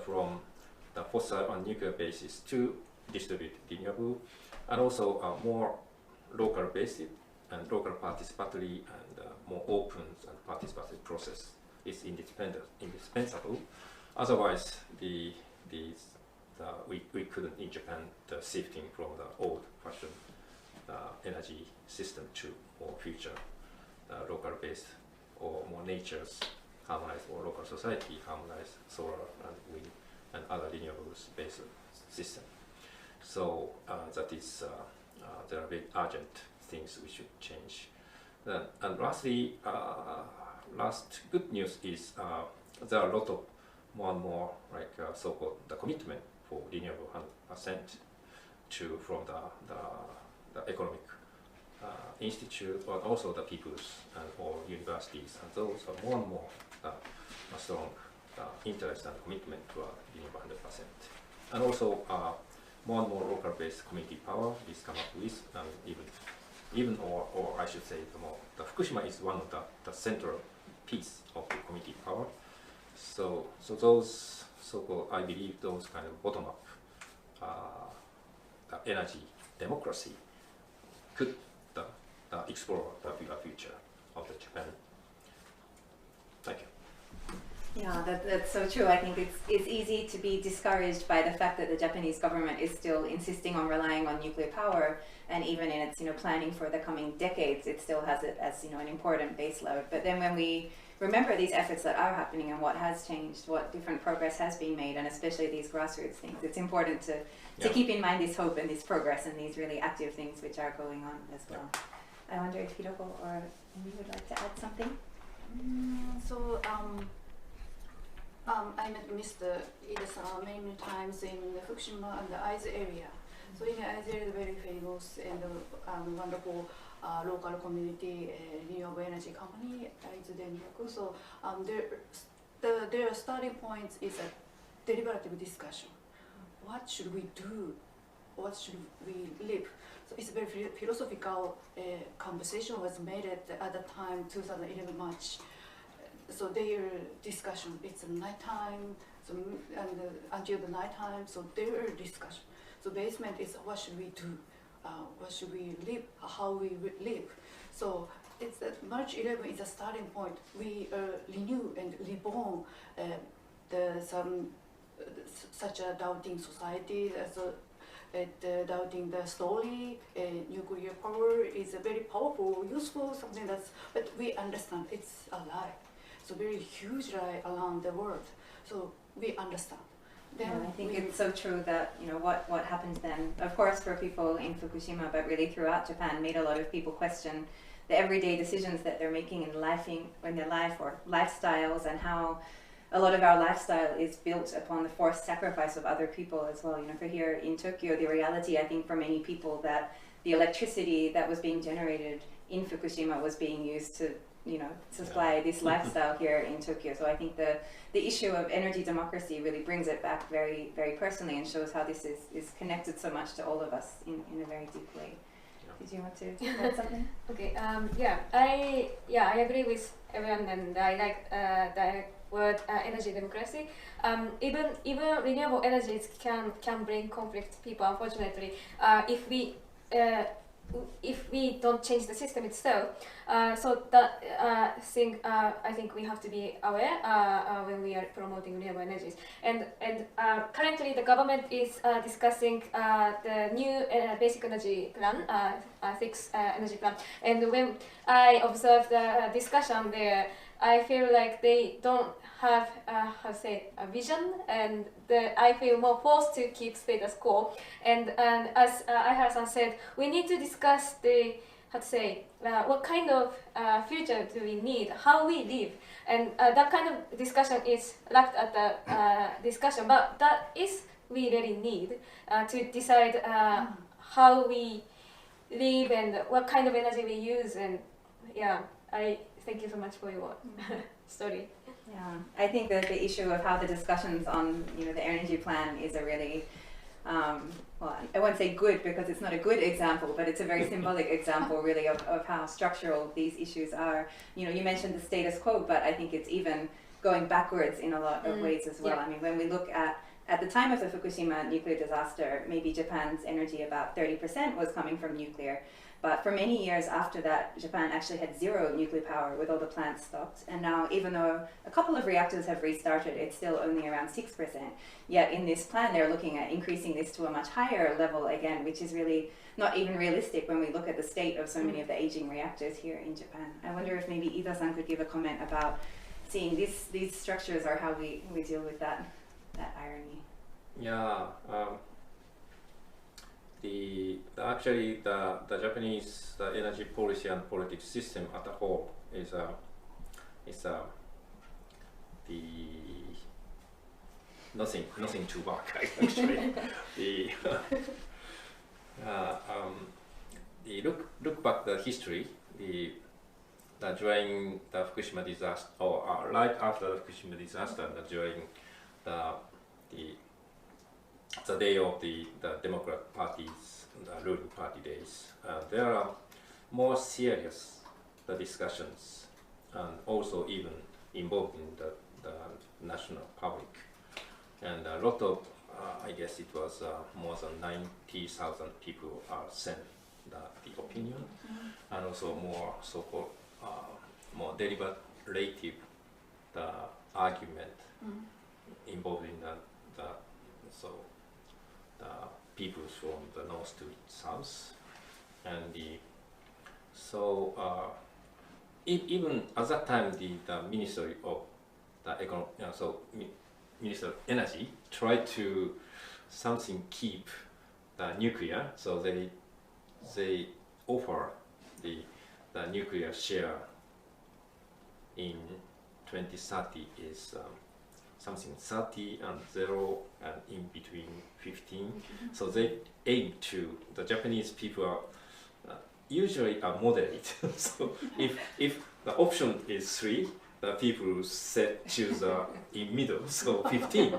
from the fossil and nuclear basis to distributed renewable, and also more local basic and local participatory and more open and participatory process is indispensable. Otherwise, we couldn't in Japan shifting from the old-fashioned energy system to more future local based or more nature's harmonized or local society harmonized solar and wind and other renewables based system. So that is there are very urgent things we should change. And lastly, last good news is there are a lot of more and more like so-called the commitment for renewable 100% from the economic institute, or also the people's or universities, and those are more and more a strong interest and commitment to renewable 100%. And also more and more local-based community power is come up with, even or I should say the Fukushima is one of the central piece of the community power. So those so-called, I believe those kind of bottom-up energy democracy could explore the future of the Japan. Thank you. Yeah, that's so true. I think it's easy to be discouraged by the fact that the Japanese government is still insisting on relying on nuclear power, and even in its planning for the coming decades, it still has it as an important base load. But then when we remember these efforts that are happening and what has changed, what different progress has been made, and especially these grassroots things, it's important to keep in mind this hope and this progress and these really active things which are going on as well. I wonder if Hiroko or you would like to add something? I met Mr. Ida-san many times in the Fukushima and the Aizu area. So in Aizu area, very famous and wonderful local community renewable energy company, IIDA Mioko. So their starting point is a deliberative discussion. What should we do? What should we live? So it's a very philosophical conversation was made at the time, 2011 March. So their discussion, it's nighttime, so until the nighttime. So their discussion. So basement is what should we do? What should we live? How we live? So it's March 11 is a starting point. We renew and reborn there's such a doubting society, doubting the story. Nuclear power is a very powerful, useful, something that's, but we understand it's a lie. So very huge lie around the world. So we understand. Then I think it's so true that what happened then, of course for people in Fukushima, but really throughout Japan, made a lot of people question the everyday decisions that they're making in their life or lifestyles, and how a lot of our lifestyle is built upon the forced sacrifice of other people as well. For here in Tokyo, the reality, I think, for many people, that the electricity that was being generated in Fukushima was being used to supply this lifestyle here in Tokyo. So I think the issue of energy democracy really brings it back very, very personally, and shows how this is connected so much to all of us in a very deep way. Did you want to add something? Okay. I agree with everyone, and I like the word energy democracy. Even renewable energies can bring conflict to people. Unfortunately, if we don't change the system itself, so that thing, I think we have to be aware when we are promoting renewable energies. And currently the government is discussing the new basic energy plan, fixed energy plan. And when I observe the discussion there, I feel like they don't have a vision, and I feel more forced to keep status quo. And as AIHARA-san said, we need to discuss what kind of future do we need, how we live, and that kind of discussion is lacked at the discussion. But that is we really need to decide how we live and what kind of energy we use. And I thank you so much for your story. Yeah, I think that the issue of how the discussions on the energy plan is a really well, I won't say good, because it's not a good example, but it's a very symbolic example really of how structural these issues are. You mentioned the status quo, but I think it's even going backwards in a lot of ways as well. I mean, when we look at the time of the Fukushima nuclear disaster, maybe Japan's energy, about 30% was coming from nuclear. But for many years after that, Japan actually had zero nuclear power with all the plants stopped. And now, even though a couple of reactors have restarted, it's still only around 6%. Yet in this plan, they're looking at increasing this to a much higher level again, which is really not even realistic when we look at the state of so many of the aging reactors here in Japan. I wonder if maybe Ida-san could give a comment about seeing these structures, or how we deal with that irony. Yeah. Actually, the Japanese energy policy and politics system as a whole is nothing to work actually. Look back the history. During the Fukushima disaster, or right after the Fukushima disaster, during the day of the Democrat Party's ruling party days, there are more serious discussions, and also even involving the national public. And a lot of, I guess it was more than 90,000 people sent the opinion, and also more so-called more deliberative argument involving the people from the north to south, and even at that time the Ministry of Minister of Energy tried to keep the nuclear, so they offer the nuclear share in 2030 is something 30 and 0 and in between 15. So they aim to, the Japanese people are usually moderate. So if the option is 3, the people choose in middle, so 15.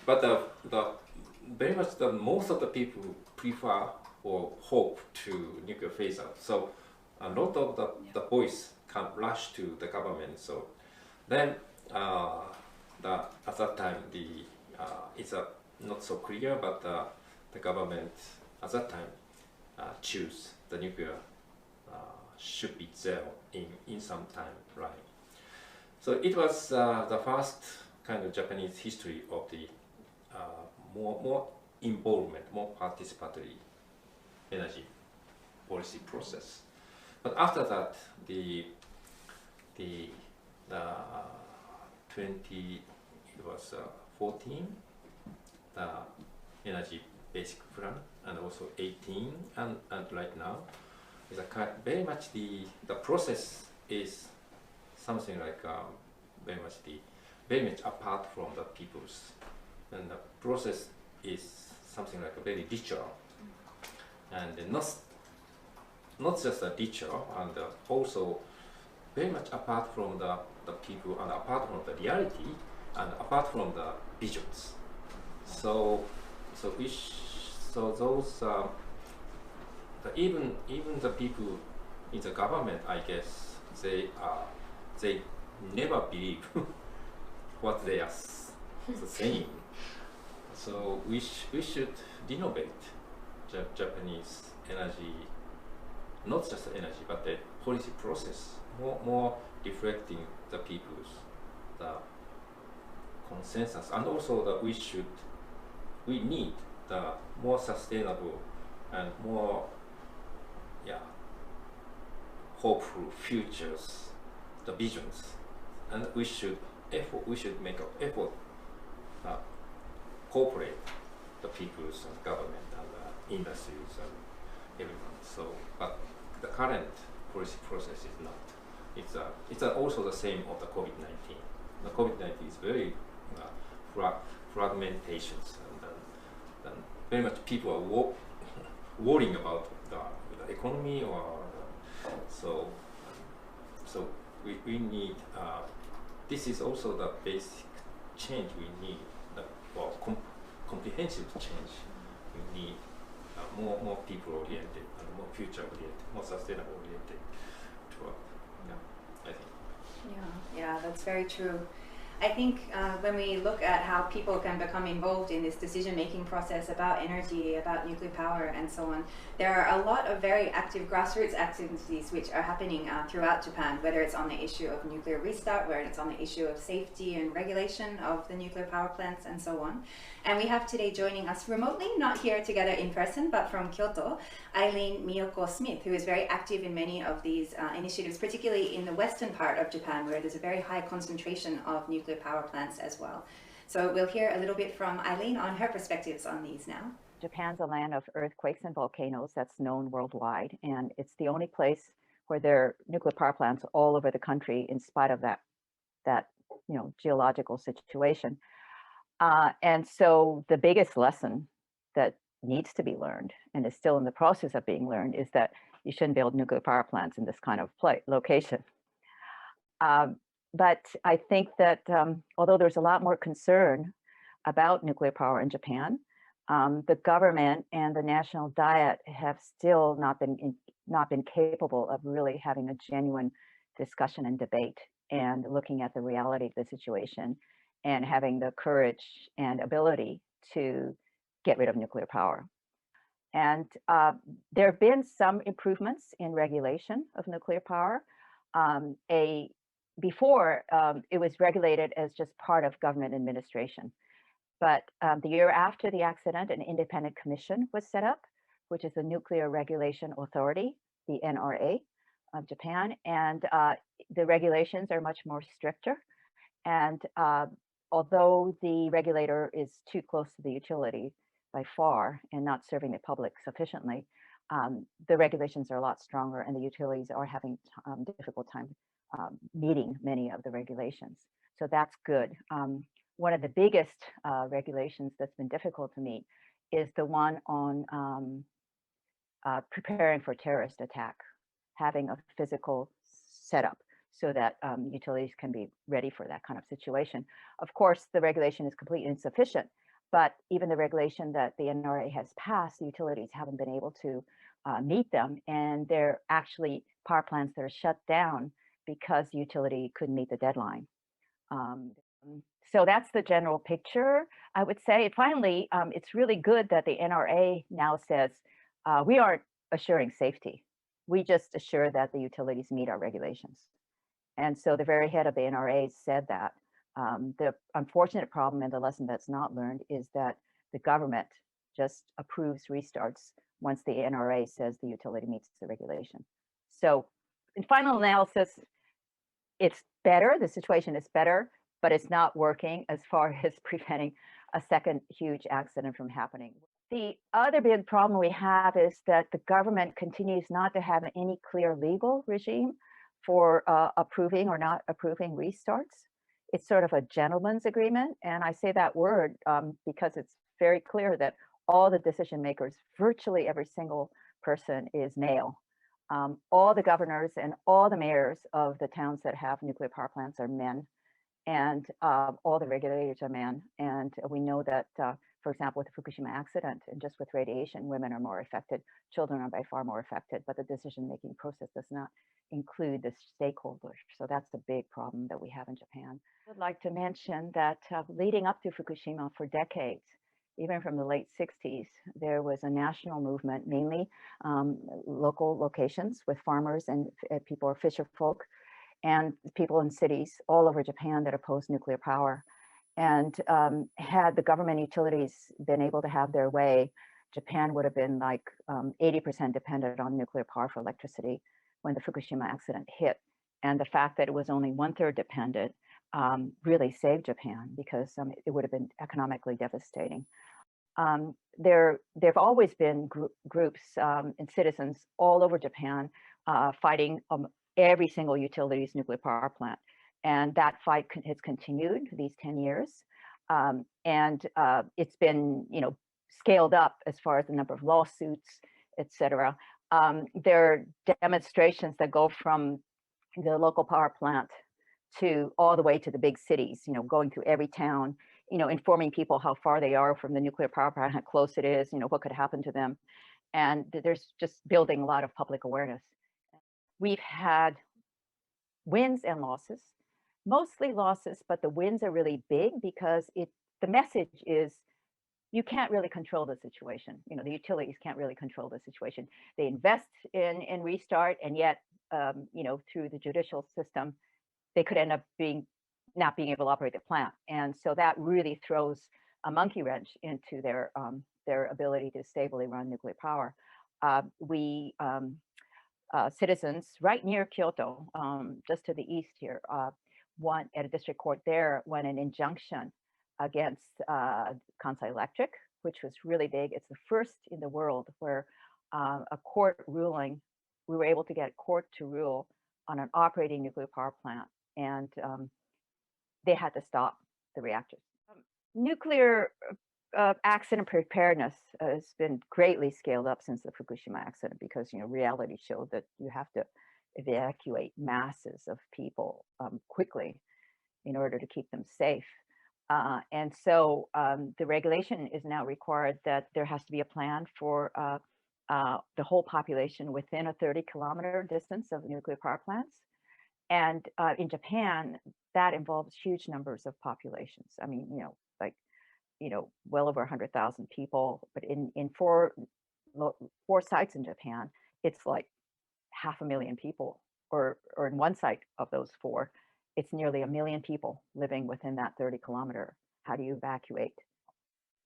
But very much most of the people prefer or hope to nuclear phase out. So a lot of the voice can rush to the government. So then at that time it's not so clear, but the government at that time choose the nuclear should be there in some time, right? So it was the first kind of Japanese history of the more involvement, more participatory energy policy process. But after that, the 14, the energy basic plan, and also 18, and right now, is very much the process is something like very much apart from the people's, and the process is something like a very ritual, and not just a ritual, and also very much apart from the people, and apart from the reality, and apart from the visions. So those even the people in the government, I guess, they never believe what they are saying. So we should renovate Japanese energy, not just energy, but the policy process, more reflecting the people's consensus, and also that we need the more sustainable and more hopeful futures, the visions, and we should make an effort cooperate the peoples and government and industries and everyone. So, but the current policy process is not. It's also the same of the COVID-19. The COVID-19 is very fragmentations, and very much people are worrying about the economy, or so we need. This is also the basic change we need. Comprehensive change. We need more people oriented and more future oriented, more sustainable oriented to work. I think. Yeah, that's very true. I think when we look at how people can become involved in this decision-making process about energy, about nuclear power, and so on, there are a lot of very active grassroots activities which are happening throughout Japan, whether it's on the issue of nuclear restart, whether it's on the issue of safety and regulation of the nuclear power plants, and so on. And we have today joining us remotely, not here together in person, but from Kyoto, Aileen Mioko Smith, who is very active in many of these initiatives, particularly in the western part of Japan, where there's a very high concentration of nuclear power plants as well. So we'll hear a little bit from Aileen on her perspectives on these now. Japan's a land of earthquakes and volcanoes that's known worldwide, and it's the only place where there are nuclear power plants all over the country in spite of that geological situation. And so the biggest lesson that needs to be learned, and is still in the process of being learned, is that you shouldn't build nuclear power plants in this kind of location. But I think that although there's a lot more concern about nuclear power in Japan, the government and the national diet have still not been capable of really having a genuine discussion and debate and looking at the reality of the situation and having the courage and ability to get rid of nuclear power. And there have been some improvements in regulation of nuclear power. Before, it was regulated as just part of government administration. But the year after the accident, an independent commission was set up, which is the Nuclear Regulation Authority, the NRA of Japan. And the regulations are much more stricter. And although the regulator is too close to the utility by far and not serving the public sufficiently, the regulations are a lot stronger, and the utilities are having difficult time meeting many of the regulations. So that's good. One of the biggest regulations that's been difficult to meet is the one on preparing for terrorist attack, having a physical setup so that utilities can be ready for that kind of situation. Of course, the regulation is completely insufficient, but even the regulation that the NRA has passed, the utilities haven't been able to meet them, and they're actually power plants that are shut down because the utility couldn't meet the deadline. So that's the general picture, I would say. Finally, it's really good that the NRA now says, we aren't assuring safety. We just assure that the utilities meet our regulations. And so the very head of the NRA said that. The unfortunate problem and the lesson that's not learned is that the government just approves restarts once the NRA says the utility meets the regulation. So in final analysis, it's better, the situation is better, but it's not working as far as preventing a second huge accident from happening. The other big problem we have is that the government continues not to have any clear legal regime for approving or not approving restarts. It's sort of a gentleman's agreement. And I say that word because it's very clear that all the decision makers, virtually every single person is male. All the governors and all the mayors of the towns that have nuclear power plants are men, and all the regulators are men. And we know that, for example, with the Fukushima accident and just with radiation, women are more affected, children are by far more affected, but the decision-making process does not include the stakeholders. So that's a big problem that we have in Japan. I'd like to mention that leading up to Fukushima for decades, even from the late 60s, there was a national movement, mainly local locations with farmers and people or fisher folk and people in cities all over Japan that opposed nuclear power. And had the government utilities been able to have their way, Japan would have been like 80% dependent on nuclear power for electricity when the Fukushima accident hit. And the fact that it was only 1/3 dependent really saved Japan, because it would have been economically devastating. There have always been groups and citizens all over Japan fighting every single utility's nuclear power plant. And that fight has continued these 10 years. And it's been, scaled up as far as the number of lawsuits, et cetera. There are demonstrations that go from the local power plant to all the way to the big cities, going through every town, informing people how far they are from the nuclear power plant, how close it is, what could happen to them. And there's just building a lot of public awareness. We've had wins and losses, mostly losses, but the wins are really big because the message is you can't really control the situation. The utilities can't really control the situation. They invest in restart, and yet, through the judicial system, they could end up not being able to operate the plant. And so that really throws a monkey wrench into their ability to stably run nuclear power. Citizens right near Kyoto, just to the east here, won at a district court there, won an injunction against Kansai Electric, which was really big. It's the first in the world where a court ruling, we were able to get a court to rule on an operating nuclear power plant, and they had to stop the reactors. Nuclear accident preparedness has been greatly scaled up since the Fukushima accident, because reality showed that you have to evacuate masses of people quickly in order to keep them safe. And so the regulation is now required that there has to be a plan for the whole population within a 30-kilometer distance of nuclear power plants. And in Japan, that involves huge numbers of populations. I mean, well over 100,000 people, but in four sites in Japan, it's like 500,000 people, or in one site of those four, it's nearly 1 million people living within that 30-kilometer. How do you evacuate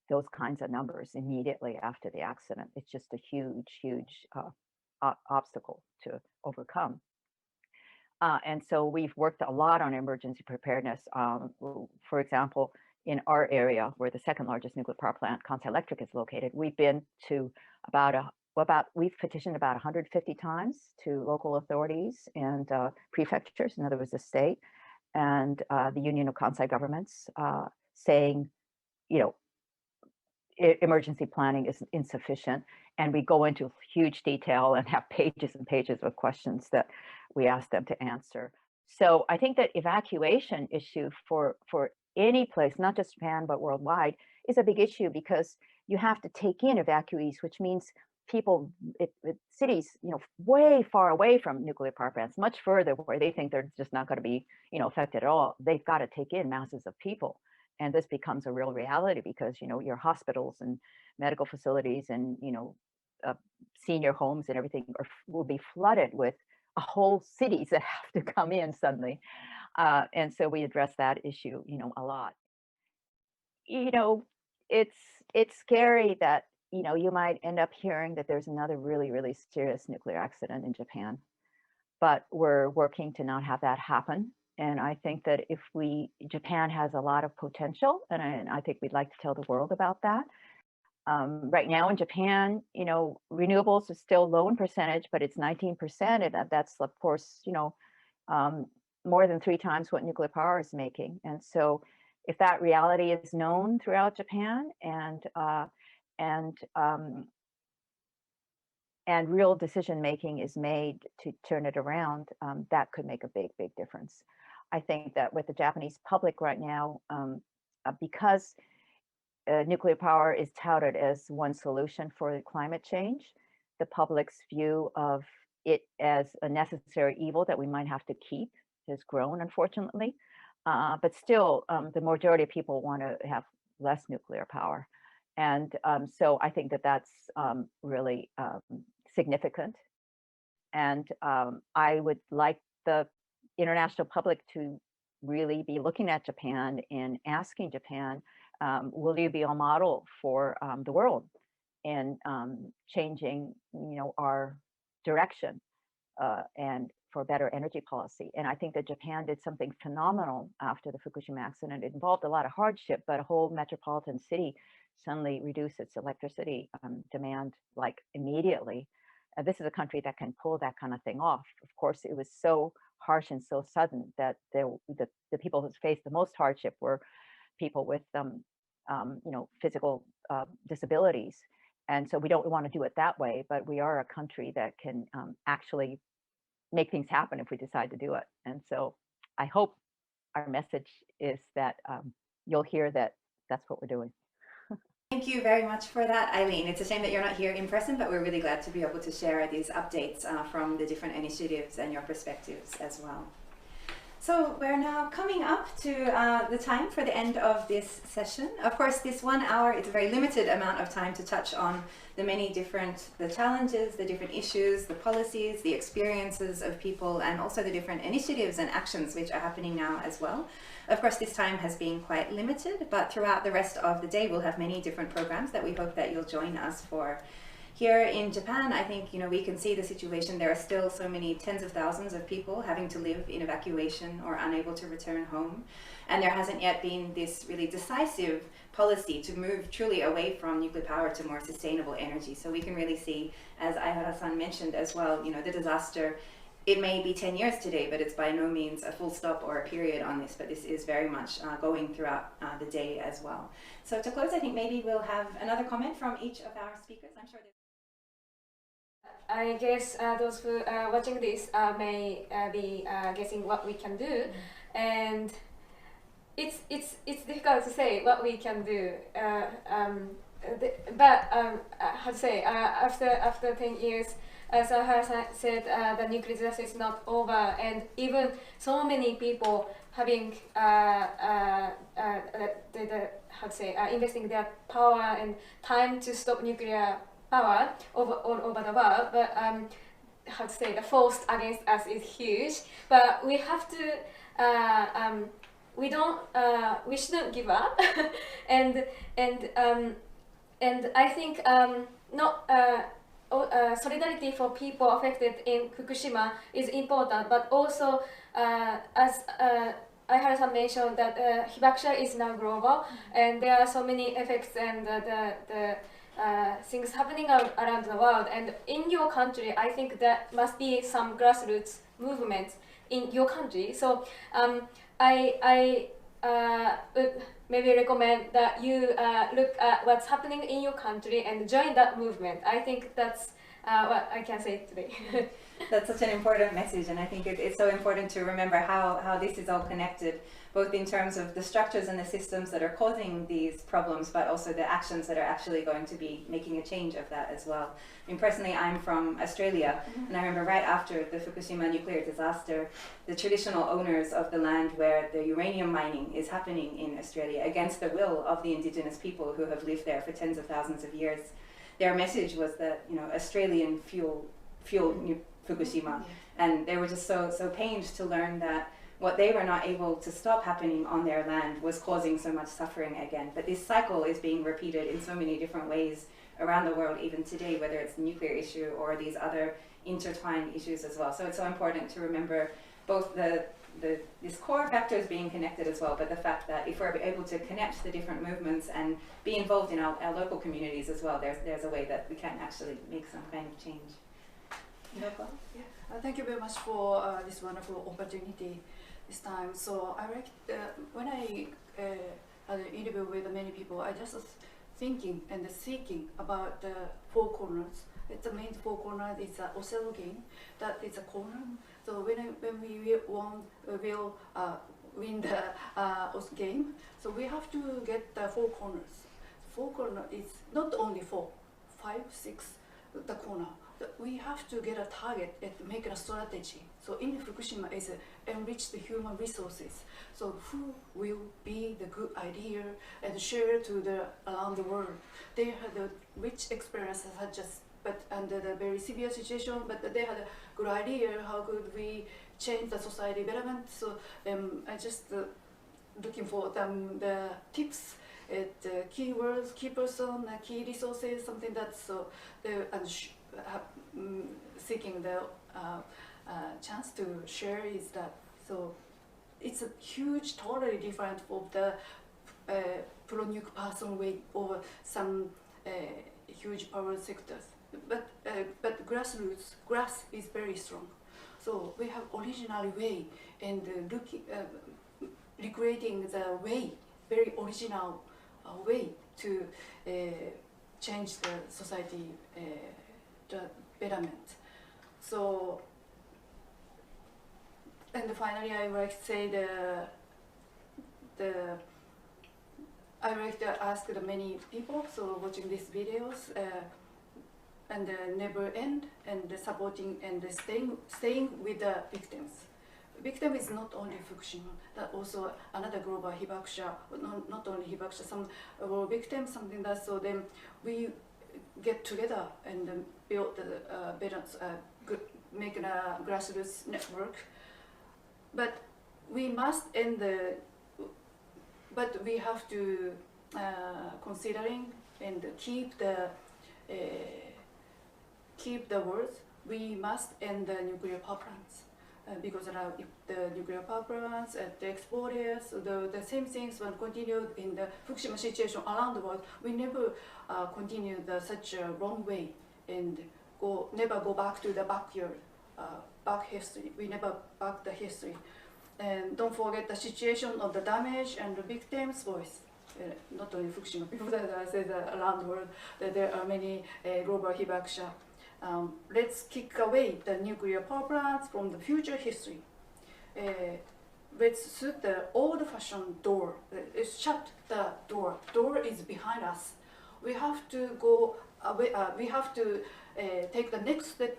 those kinds of numbers immediately after the accident? It's just a huge obstacle to overcome. And so we've worked a lot on emergency preparedness. For example, in our area, where the second largest nuclear power plant, Kansai Electric, is located, we've been to we've petitioned about 150 times to local authorities and prefectures, in other words, the state, and the Union of Kansai Governments, saying, emergency planning is insufficient. And we go into huge detail and have pages and pages of questions that we ask them to answer. So I think that evacuation issue for any place, not just Japan, but worldwide, is a big issue, because you have to take in evacuees, which means people, cities, way far away from nuclear power plants, much further, where they think they're just not going to be, affected at all. They've got to take in masses of people. And this becomes a real reality, because, your hospitals and medical facilities and, senior homes and everything will be flooded with whole cities that have to come in suddenly. And so we address that issue, a lot. It's scary that, you might end up hearing that there's another really, really serious nuclear accident in Japan. But we're working to not have that happen. And I think that Japan has a lot of potential, and I think we'd like to tell the world about that. Right now in Japan, renewables is still low in percentage, but it's 19%, and that's of course, more than 3 times what nuclear power is making. And so, if that reality is known throughout Japan, and real decision making is made to turn it around, that could make a big, big difference. I think that with the Japanese public right now, because nuclear power is touted as one solution for climate change, the public's view of it as a necessary evil that we might have to keep has grown, unfortunately. But still, the majority of people want to have less nuclear power. And so I think that that's really significant. And I would like the international public to really be looking at Japan and asking Japan, will you be a model for the world in changing, our direction and for better energy policy? And I think that Japan did something phenomenal after the Fukushima accident. It involved a lot of hardship, but a whole metropolitan city suddenly reduced its electricity demand like immediately. This is a country that can pull that kind of thing off. Of course, it was so harsh and so sudden that the people who faced the most hardship were people with physical disabilities. And so we don't want to do it that way, but we are a country that can actually make things happen if we decide to do it. And so I hope our message is that you'll hear that that's what we're doing. Thank you very much for that, Aileen. It's a shame that you're not here in person, but we're really glad to be able to share these updates from the different initiatives and your perspectives as well. So we're now coming up to the time for the end of this session. Of course, this 1 hour is a very limited amount of time to touch on the many different, the challenges, the different issues, the policies, the experiences of people, and also the different initiatives and actions which are happening now as well. Of course, this time has been quite limited, but throughout the rest of the day, we'll have many different programs that we hope that you'll join us for. Here in Japan, I think, we can see the situation. There are still so many tens of thousands of people having to live in evacuation or unable to return home. And there hasn't yet been this really decisive policy to move truly away from nuclear power to more sustainable energy. So we can really see, as Aihara-san mentioned as well, the disaster, it may be 10 years today, but it's by no means a full stop or a period on this, but this is very much going throughout the day as well. So to close, I think maybe we'll have another comment from each of our speakers. I'm sure I guess those who are watching this may be guessing what we can do, and it's difficult to say what we can do. But how to say, after 10 years, as Aihara said, the nuclear disaster is not over, and even so many people having how to say, investing their power and time to stop nuclear power all over the world, but how to say, the force against us is huge. But we have to, we shouldn't give up, and I think solidarity for people affected in Fukushima is important, but also as Aihara-san mentioned that Hibakusha is now global, and there are so many effects and the things happening around the world. And in your country, I think there must be some grassroots movement in your country. So I would maybe recommend that you look at what's happening in your country and join that movement. I think that's what I can say today. That's such an important message, and I think it's so important to remember how this is all connected, both in terms of the structures and the systems that are causing these problems, but also the actions that are actually going to be making a change of that as well. I mean, personally, I'm from Australia, and I remember right after the Fukushima nuclear disaster, the traditional owners of the land where the uranium mining is happening in Australia, against the will of the indigenous people who have lived there for tens of thousands of years, their message was that, Australian fuel Fukushima, and they were just so pained to learn that what they were not able to stop happening on their land was causing so much suffering again. But this cycle is being repeated in so many different ways around the world even today, whether it's the nuclear issue or these other intertwined issues as well. So it's so important to remember both these core factors being connected as well, but the fact that if we're able to connect the different movements and be involved in our local communities as well, there's a way that we can actually make some kind of change. Mioko? Yeah. Thank you very much for this wonderful opportunity this time. So I like when I had an interview with many people, I just was thinking and seeking about the four corners. It's the main four corners. It's an Othello game. That is a corner. So when we will win the game, so we have to get the four corners. Four corner is not only 4, 5, 6, the corner. We have to get a target and make a strategy. So in Fukushima is enrich the human resources. So who will be the good idea and share to the around the world? They had a rich experiences such as but under the very severe situation, but they had a good idea how could we change the society development. So I just looking for the tips, key words, key person, key resources, something that's so seeking the chance to share is that. So it's a huge, totally different from the pro-nuke person way or some huge power sectors. But grassroots, grass is very strong. So we have original way and recreating the way, very original way to change the society the betterment. So, and finally, I would like to say I would like to ask the many people so watching these videos and never end and supporting and staying with the victims. Victim is not only Fukushima, but also another global hibakusha, not only hibakusha, some victims, something that so then we get together and build the better, make a grassroots network. But we must end the, but we have to considering and keep the words. We must end the nuclear power plants. Because if the nuclear power plants and the exporters, the same things will continue in the Fukushima situation around the world. We never continue such a wrong way and never go back to the backyard, back history. We never back the history. And don't forget the situation of the damage and the victims' voice. Not only Fukushima, people that I said around the world that there are many global hibakusha. Let's kick away the nuclear power plants from the future history. Let's shoot the old-fashioned door. Let's shut the door. Door is behind us. We have to go away. We have to take the next step.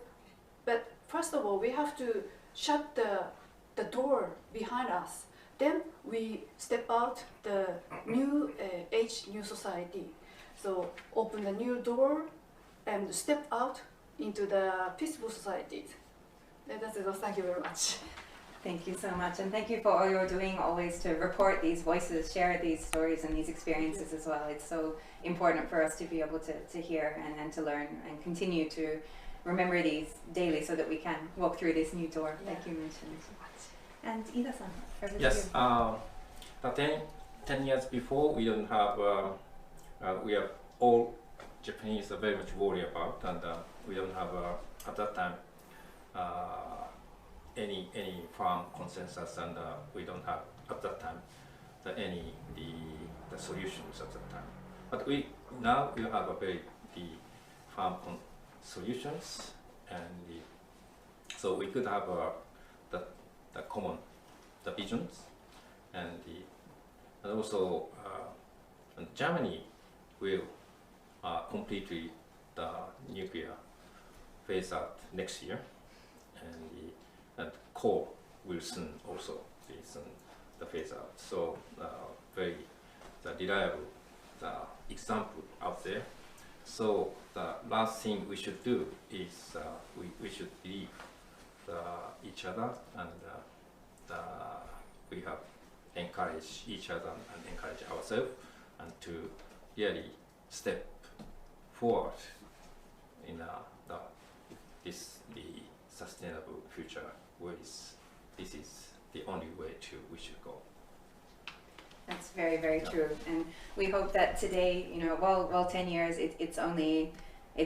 But first of all, we have to shut the door behind us. Then we step out the new age, new society. So open the new door and step out into the peaceful societies. That's it. Thank you very much. Thank you so much, and thank you for all you're doing always to report these voices, share these stories and these experiences as well. It's so important for us to be able to hear and to learn and continue to remember these daily so that we can walk through this new door. Yeah. Thank you so much. And Ida-san, over to yes, you. 10 years before, we don't have, we are all Japanese are very much worried about, and we don't have at that time any firm consensus, and we don't have at that time any the solutions at that time. But now we have a very firm solutions, and so we could have the common visions, and also Germany will completely the nuclear phase out next year, and coal will soon also be the phase out. So very reliable example out there. So the last thing we should do is we should believe each other and we have encourage each other and encourage ourselves, and to really step forward in the sustainable future ways. This is the only way we should go. That's very, very true. And we hope that today, you know, while 10 years, it's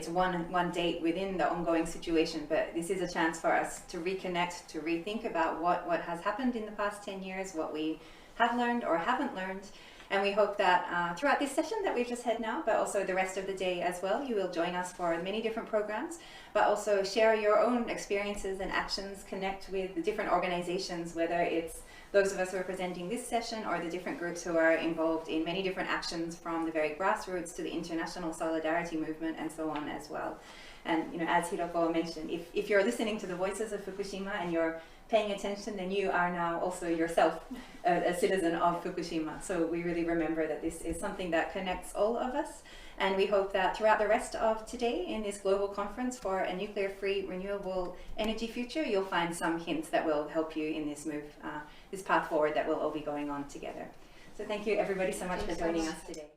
one date within the ongoing situation, but this is a chance for us to reconnect, to rethink about what has happened in the past 10 years, what we have learned or haven't learned. And we hope that throughout this session that we've just had now, but also the rest of the day as well, you will join us for many different programs, but also share your own experiences and actions, connect with the different organizations, whether it's those of us who are presenting this session or the different groups who are involved in many different actions, from the very grassroots to the international solidarity movement and so on as well. And you know, as Hiroko mentioned, if you're listening to the voices of Fukushima and you're paying attention, then you are now also yourself a citizen of Fukushima. So we really remember that this is something that connects all of us. And we hope that throughout the rest of today in this global conference for a nuclear-free renewable energy future, you'll find some hints that will help you in this move, this path forward that we'll all be going on together. So thank you everybody so much for joining us today.